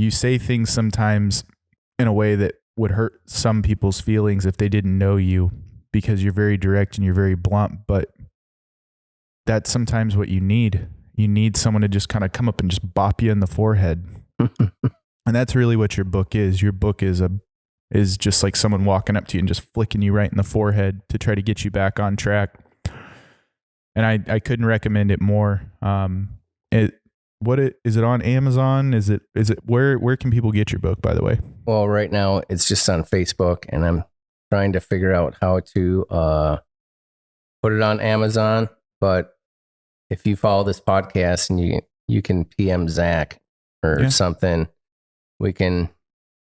say things sometimes in a way that would hurt some people's feelings if they didn't know you, because you're very direct and you're very blunt, but that's sometimes what you need. You need someone to just kind of come up and just bop you in the forehead. And that's really what your book is. Your book is just like someone walking up to you and just flicking you right in the forehead to try to get you back on track. And I couldn't recommend it more. Is it on Amazon? Is it where can people get your book, by the way? Well, right now it's just on Facebook, and I'm trying to figure out how to put it on Amazon. But if you follow this podcast and you can PM Zach or something, we can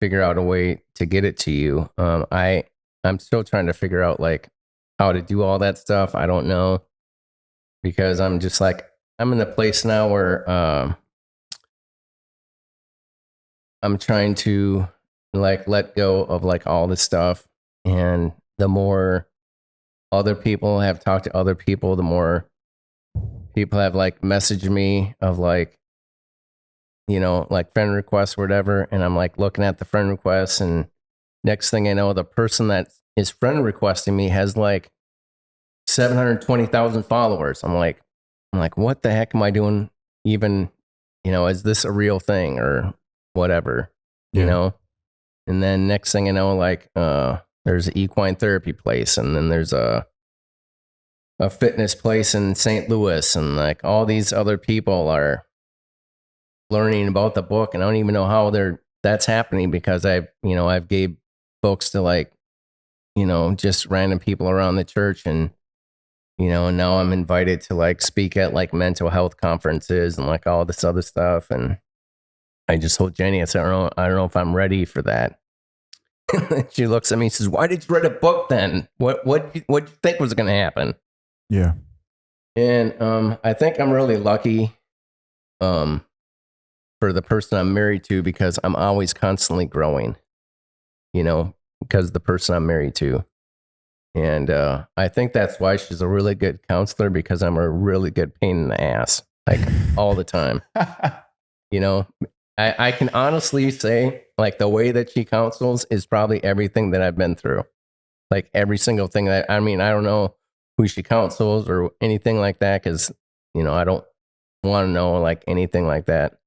figure out a way to get it to you. I'm still trying to figure out like how to do all that stuff. I don't know, because I'm just like, I'm in a place now where I'm trying to like let go of like all this stuff. And the more other people have talked to other people, the more people have like messaged me of like, you know, like friend requests or whatever. And I'm like looking at the friend requests, and next thing I know, the person that is friend requesting me has like 720,000 followers. I'm like, what the heck am I doing? Even, you know, is this a real thing or whatever, you know? And then next thing I know, like, there's an equine therapy place, and then there's a fitness place in St. Louis, and like all these other people are learning about the book, and I don't even know how that's happening, because I've gave books to like, you know, just random people around the church, and you know, and now I'm invited to like speak at like mental health conferences and like all this other stuff. And I just told Jenny, I said, I don't know if I'm ready for that. She looks at me and says, "Why did you write a book then? What you think was going to happen?" Yeah. And I think I'm really lucky for the person I'm married to, because I'm always constantly growing, you know, because of the person I'm married to. And I think that's why she's a really good counselor, because I'm a really good pain in the ass, like all the time. You know, I can honestly say, like, the way that she counsels is probably everything that I've been through. Like every single thing I don't know who she counsels or anything like that, because, you know, I don't want to know like anything like that.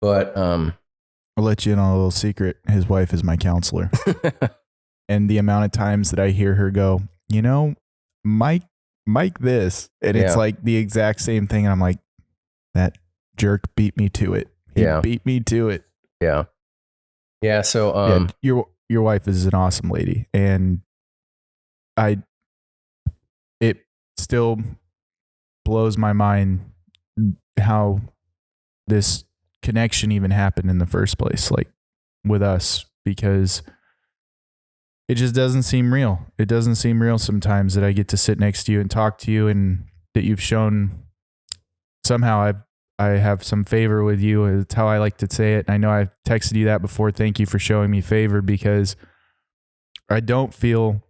But I'll let you in on a little secret. His wife is my counselor. And the amount of times that I hear her go, you know, Mike this, and it's like the exact same thing. And I'm like, that jerk beat me to it. He beat me to it. Yeah. Yeah. So, your wife is an awesome lady, and it still blows my mind how this connection even happened in the first place, like with us, because it just doesn't seem real. It doesn't seem real sometimes that I get to sit next to you and talk to you, and that you've shown somehow I have some favor with you. It's how I like to say it. And I know I've texted you that before. Thank you for showing me favor, because I don't feel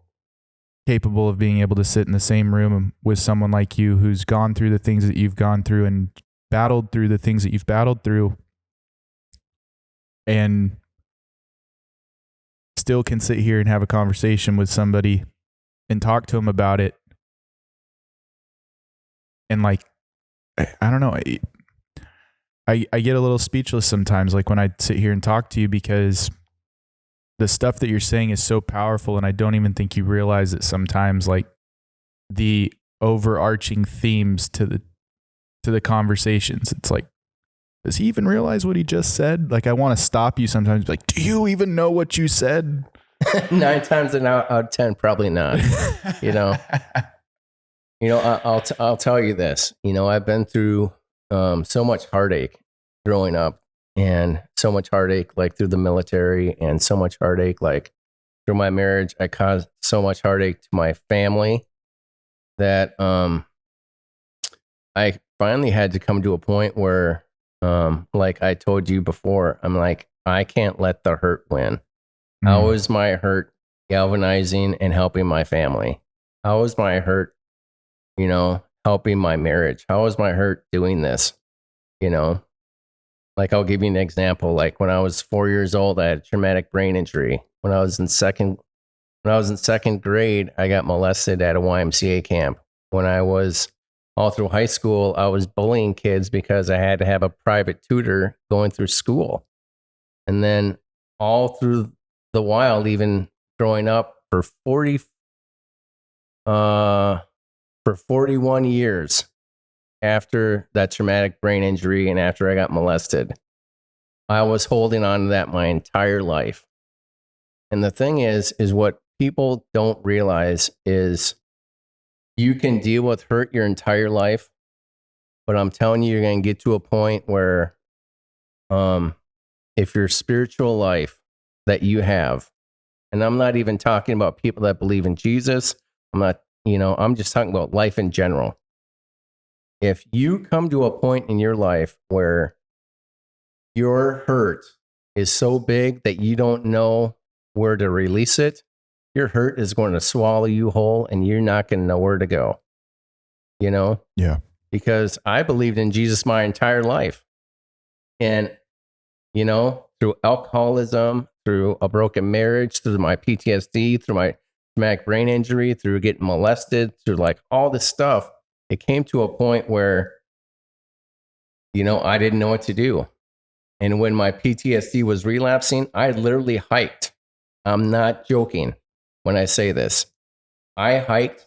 capable of being able to sit in the same room with someone like you, who's gone through the things that you've gone through and battled through the things that you've battled through, and still can sit here and have a conversation with somebody and talk to them about it. And like, I don't know, I get a little speechless sometimes, like when I sit here and talk to you, because the stuff that you're saying is so powerful. And I don't even think you realize that sometimes, like, the overarching themes to the conversations, it's like, does he even realize what he just said? Like, I want to stop you sometimes, like, do you even know what you said? 9 times out of 10, probably not. You know, I'll tell you this. I've been through so much heartache growing up, and so much heartache like through the military, and so much heartache like through my marriage. I caused so much heartache to my family that I finally had to come to a point where, like I told you before, I'm like, I can't let the hurt win. How is my hurt galvanizing and helping my family? How is my hurt, helping my marriage? How is my hurt doing this? Like, I'll give you an example. Like, when I was 4 years old, I had a traumatic brain injury. When I was in second grade, I got molested at a YMCA camp. When I was all through high school, I was bullying kids because I had to have a private tutor going through school. And then all through the while, even growing up for 41 years after that traumatic brain injury and after I got molested, I was holding on to that my entire life. And the thing is what people don't realize is you can deal with hurt your entire life, but I'm telling you, you're going to get to a point where, if your spiritual life that you have, and I'm not even talking about people that believe in Jesus, I'm just talking about life in general. If you come to a point in your life where your hurt is so big that you don't know where to release it, your hurt is going to swallow you whole and you're not going to know where to go. Yeah. Because I believed in Jesus my entire life. And, through alcoholism, through a broken marriage, through my PTSD, through my traumatic brain injury, through getting molested, through like all this stuff, it came to a point where, I didn't know what to do. And when my PTSD was relapsing, I literally hiked. I'm not joking when I say this. I hiked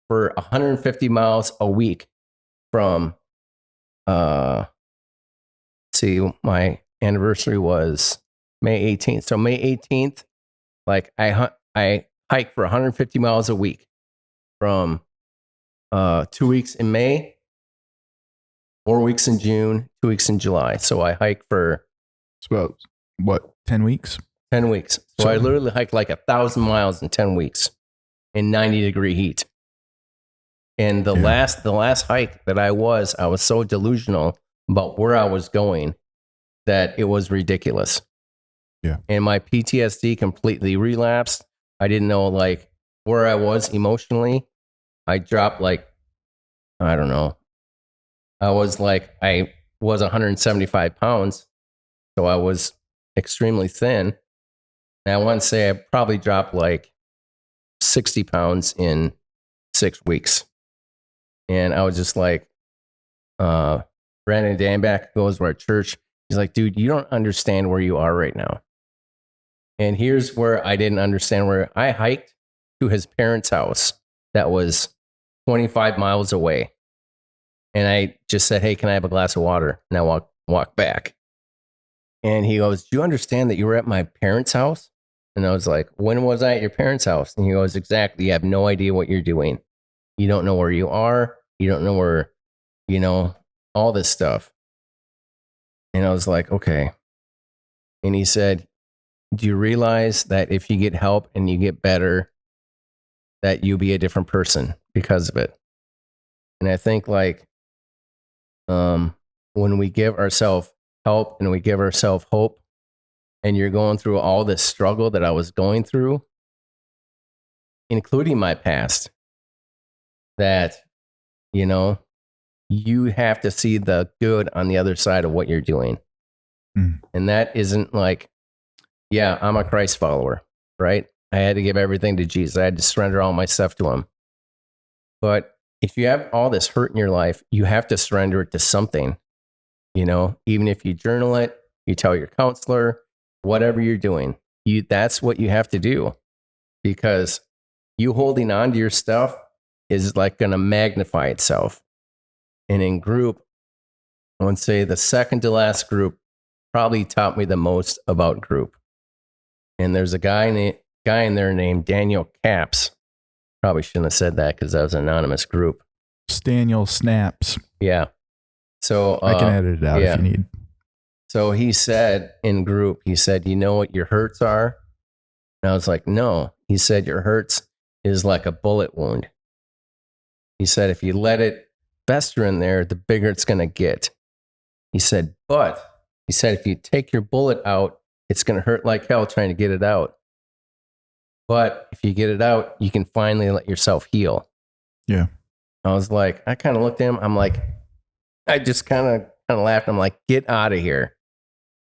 for 150 miles a week from, my anniversary was May 18th. So May 18th, like I hiked for 150 miles a week from 2 weeks in May, 4 weeks in June, 2 weeks in July. So I hiked for It's about, what, 10 weeks? 10 weeks. So I literally hiked like 1,000 miles in 10 weeks in 90-degree heat. And the last hike that I was so delusional about where I was going that it was ridiculous. Yeah. And my PTSD completely relapsed. I didn't know like where I was emotionally. I dropped like, I don't know. I was 175 pounds. So I was extremely thin. And I want to say I probably dropped like 60 pounds in 6 weeks. And I was just like, Brandon Danback goes to our church. He's like, dude, you don't understand where you are right now. And here's where I didn't understand where I hiked to his parents' house that was 25 miles away. And I just said, hey, can I have a glass of water? And I walk back. And he goes, do you understand that you were at my parents' house? And I was like, when was I at your parents' house? And he goes, exactly. You have no idea what you're doing. You don't know where you are. You don't know where, all this stuff. And I was like, okay. And he said, do you realize that if you get help and you get better, that you'll be a different person because of it? And I think like, when we give ourselves help and we give ourselves hope, and you're going through all this struggle that I was going through, including my past, that, you have to see the good on the other side of what you're doing. And that isn't like, yeah, I'm a Christ follower, right? I had to give everything to Jesus. I had to surrender all my stuff to him. But if you have all this hurt in your life, you have to surrender it to something, even if you journal it, you tell your counselor, whatever you're doing, that's what you have to do, because you holding on to your stuff is like going to magnify itself. And in group, I would say the second to last group probably taught me the most about group. And there's a guy guy in there named Daniel Caps. Probably shouldn't have said that because that was an anonymous group. Daniel Snaps. Yeah. So I can edit it out if you need. So he said in group, he said, you know what your hurts are? And I was like, no. He said, your hurts is like a bullet wound. He said, if you let it fester in there, the bigger it's going to get. He said, if you take your bullet out, it's going to hurt like hell trying to get it out. But if you get it out, you can finally let yourself heal. Yeah. I was like, I kind of looked at him. I'm like, I just kind of laughed. I'm like, get out of here.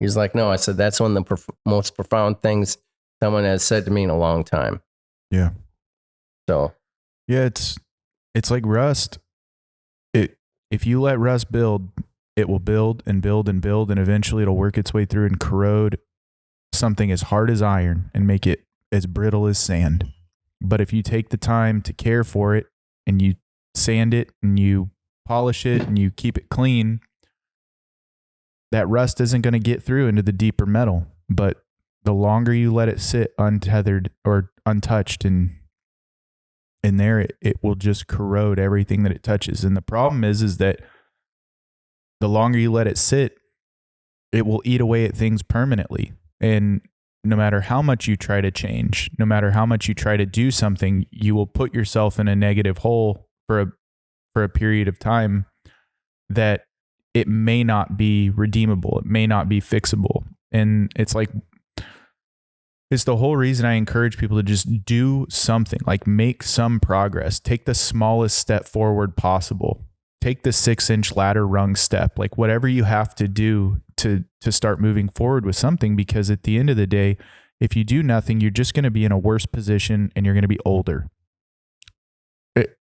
He's like, no. I said, that's one of the most profound things someone has said to me in a long time. Yeah. So. Yeah, it's like rust. If you let rust build, it will build and build and build, and eventually it'll work its way through and corrode something as hard as iron and make it as brittle as sand. But if you take the time to care for it and you sand it and you polish it and you keep it clean, that rust isn't going to get through into the deeper metal. But the longer you let it sit untethered or untouched and in there, it will just corrode everything that it touches. And the problem is that the longer you let it sit, it will eat away at things permanently. And no matter how much you try to change, no matter how much you try to do something, you will put yourself in a negative hole for a period of time that it may not be redeemable. It may not be fixable. And it's the whole reason I encourage people to just do something, like make some progress, take the smallest step forward possible, take the 6-inch ladder rung step, like whatever you have to do to start moving forward with something. Because at the end of the day, if you do nothing, you're just going to be in a worse position and you're going to be older,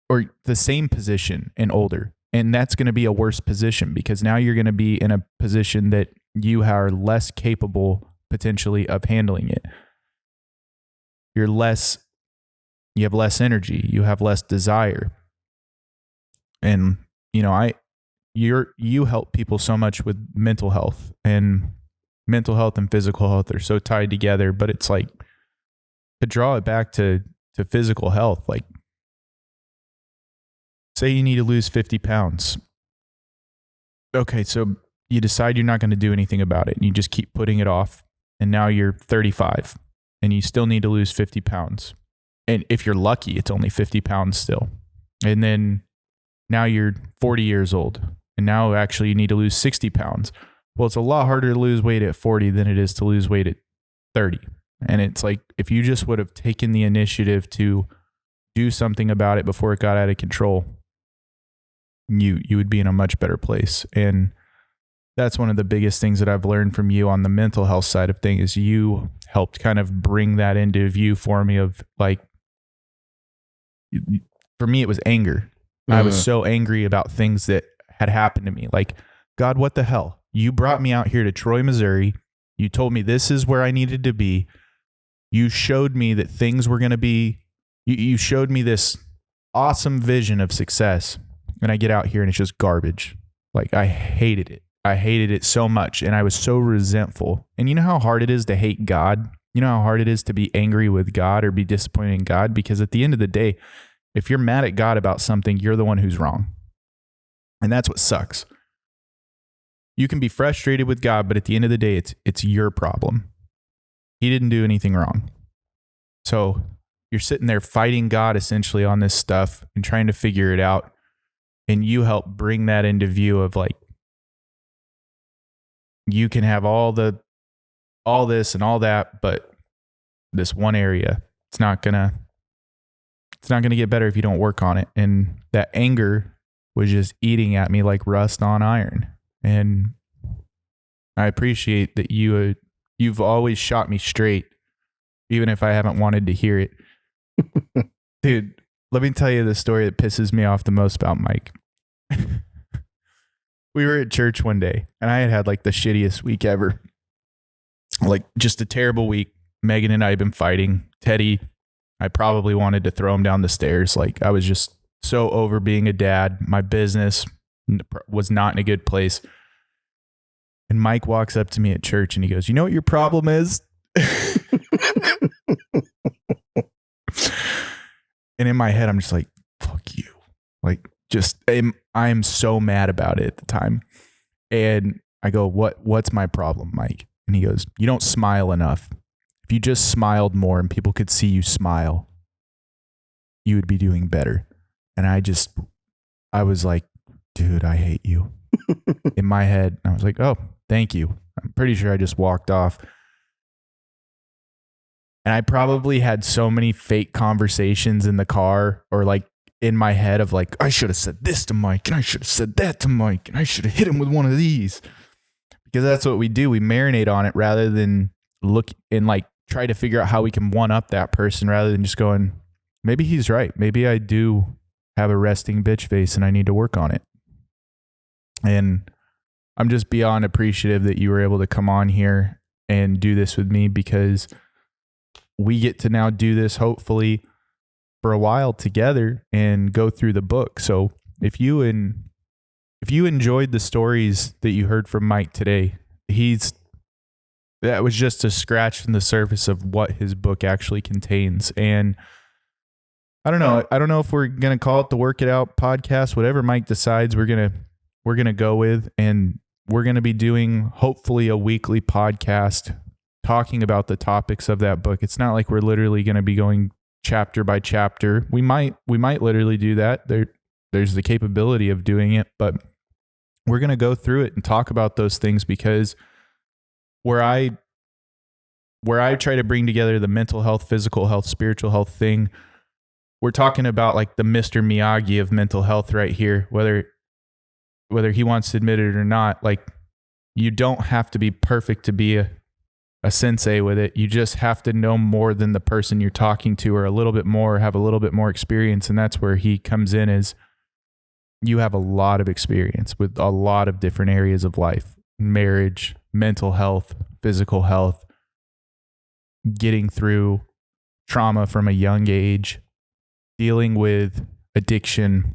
or the same position and older. And that's going to be a worse position because now you're going to be in a position that you are less capable potentially of handling it. You have less energy, you have less desire. And, you help people so much with mental health, and mental health and physical health are so tied together. But it's like, to draw it back to physical health, like say you need to lose 50 pounds. Okay. So you decide you're not going to do anything about it and you just keep putting it off. And now you're 35 and you still need to lose 50 pounds. And if you're lucky, it's only 50 pounds still. And then now you're 40 years old and now actually you need to lose 60 pounds. Well, it's a lot harder to lose weight at 40 than it is to lose weight at 30. And it's like, if you just would have taken the initiative to do something about it before it got out of control, you would be in a much better place. And that's one of the biggest things that I've learned from you on the mental health side of things. You helped kind of bring that into view for me of like, for me, it was anger. I was so angry about things that had happened to me. Like, God, what the hell? You brought me out here to Troy, Missouri. You told me this is where I needed to be. You showed me that things were going to be, you showed me this awesome vision of success. And I get out here and it's just garbage. Like, I hated it. I hated it so much. And I was so resentful. And you know how hard it is to hate God? You know how hard it is to be angry with God or be disappointed in God? Because at the end of the day, if you're mad at God about something, you're the one who's wrong. And that's what sucks. You can be frustrated with God, but at the end of the day, it's your problem. He didn't do anything wrong. So you're sitting there fighting God essentially on this stuff and trying to figure it out. And you help bring that into view of like, you can have all this and all that, but this one area, it's not gonna get better if you don't work on it. And that anger was just eating at me like rust on iron. And I appreciate that you've always shot me straight, even if I haven't wanted to hear it. Dude, let me tell you the story that pisses me off the most about Mike. We were at church one day and I had like the shittiest week ever. Like just a terrible week. Megan and I had been fighting. Teddy, I probably wanted to throw him down the stairs. Like I was just so over being a dad. My business was not in a good place. And Mike walks up to me at church and he goes, "You know what your problem is?" And in my head, I'm just like, fuck you. Like, I'm so mad about it at the time. And I go, what's my problem, Mike? And he goes, you don't smile enough. If you just smiled more and people could see you smile, you would be doing better. And I was like, dude, I hate you. In my head, I was like, oh, thank you. I'm pretty sure I just walked off. And I probably had so many fake conversations in the car or like in my head of like, I should have said this to Mike and I should have said that to Mike and I should have hit him with one of these. Because that's what we do. We marinate on it rather than look and like try to figure out how we can one up that person rather than just going, maybe he's right. Maybe I do have a resting bitch face and I need to work on it. And I'm just beyond appreciative that you were able to come on here and do this with me, because we get to now do this hopefully for a while together and go through the book. So if you enjoyed the stories that you heard from Mike today, that was just a scratch in the surface of what his book actually contains. And I don't know if we're going to call it the Work It Out podcast, whatever Mike decides we're going to go with. And we're going to be doing hopefully a weekly podcast talking about the topics of that book. It's not like we're literally going to be going chapter by chapter. We might literally do that. There's the capability of doing it, but we're going to go through it and talk about those things, because where I try to bring together the mental health, physical health, spiritual health thing, we're talking about like the Mr. Miyagi of mental health right here, whether he wants to admit it or not. Like, you don't have to be perfect to be a sensei with it. You just have to know more than the person you're talking to, or a little bit more, have a little bit more experience. And that's where he comes in, is you have a lot of experience with a lot of different areas of life: marriage, mental health, physical health, getting through trauma from a young age, dealing with addiction.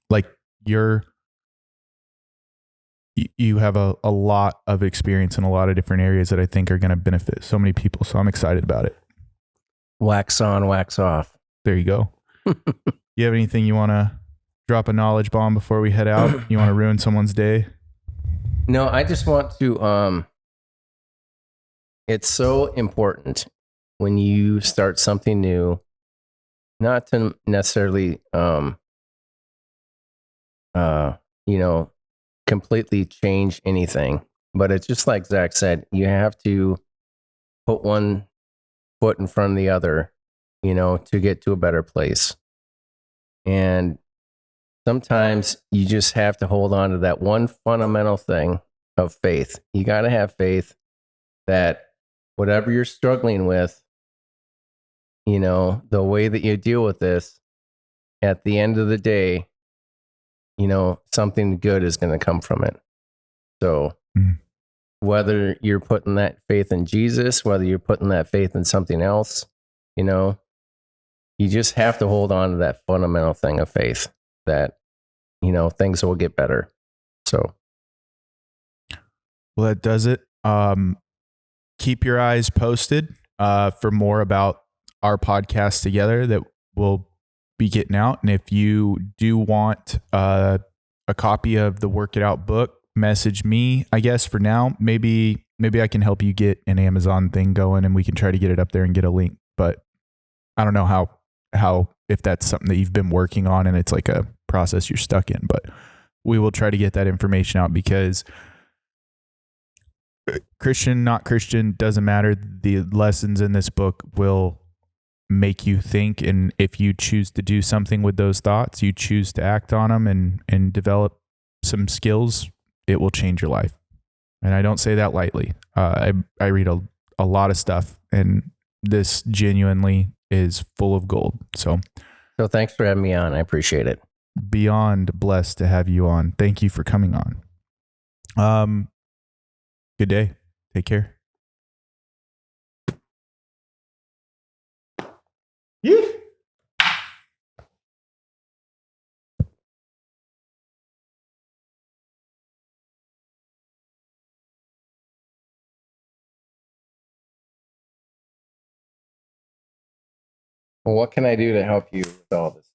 Like, you have a lot of experience in a lot of different areas that I think are going to benefit so many people. So I'm excited about it. Wax on, wax off. There you go. You have anything you want to drop a knowledge bomb before we head out? You want to ruin someone's day? No, I just want to, it's so important when you start something new, not to necessarily, completely change anything, but it's just like Zach said, you have to put one foot in front of the other, to get to a better place. And sometimes you just have to hold on to that one fundamental thing of faith. You got to have faith that whatever you're struggling with, the way that you deal with this, at the end of the day, something good is going to come from it. So whether you're putting that faith in Jesus, whether you're putting that faith in something else, you just have to hold on to that fundamental thing of faith that, things will get better. So. Well, that does it. Keep your eyes posted for more about our podcast together that will be getting out. And if you do want a copy of the Work It Out book, message me, I guess, for now. Maybe I can help you get an Amazon thing going and we can try to get it up there and get a link. But I don't know how if that's something that you've been working on and it's like a process you're stuck in. But we will try to get that information out, because Christian, not Christian, doesn't matter. The lessons in this book will make you think, and if you choose to do something with those thoughts, you choose to act on them and develop some skills, it will change your life. And I don't say that lightly. I read a lot of stuff, and this genuinely is full of gold. So thanks for having me on. I appreciate it. Beyond blessed to have you on. Thank you for coming on. Good day. Take care. Yeah. Well, what can I do to help you with all this?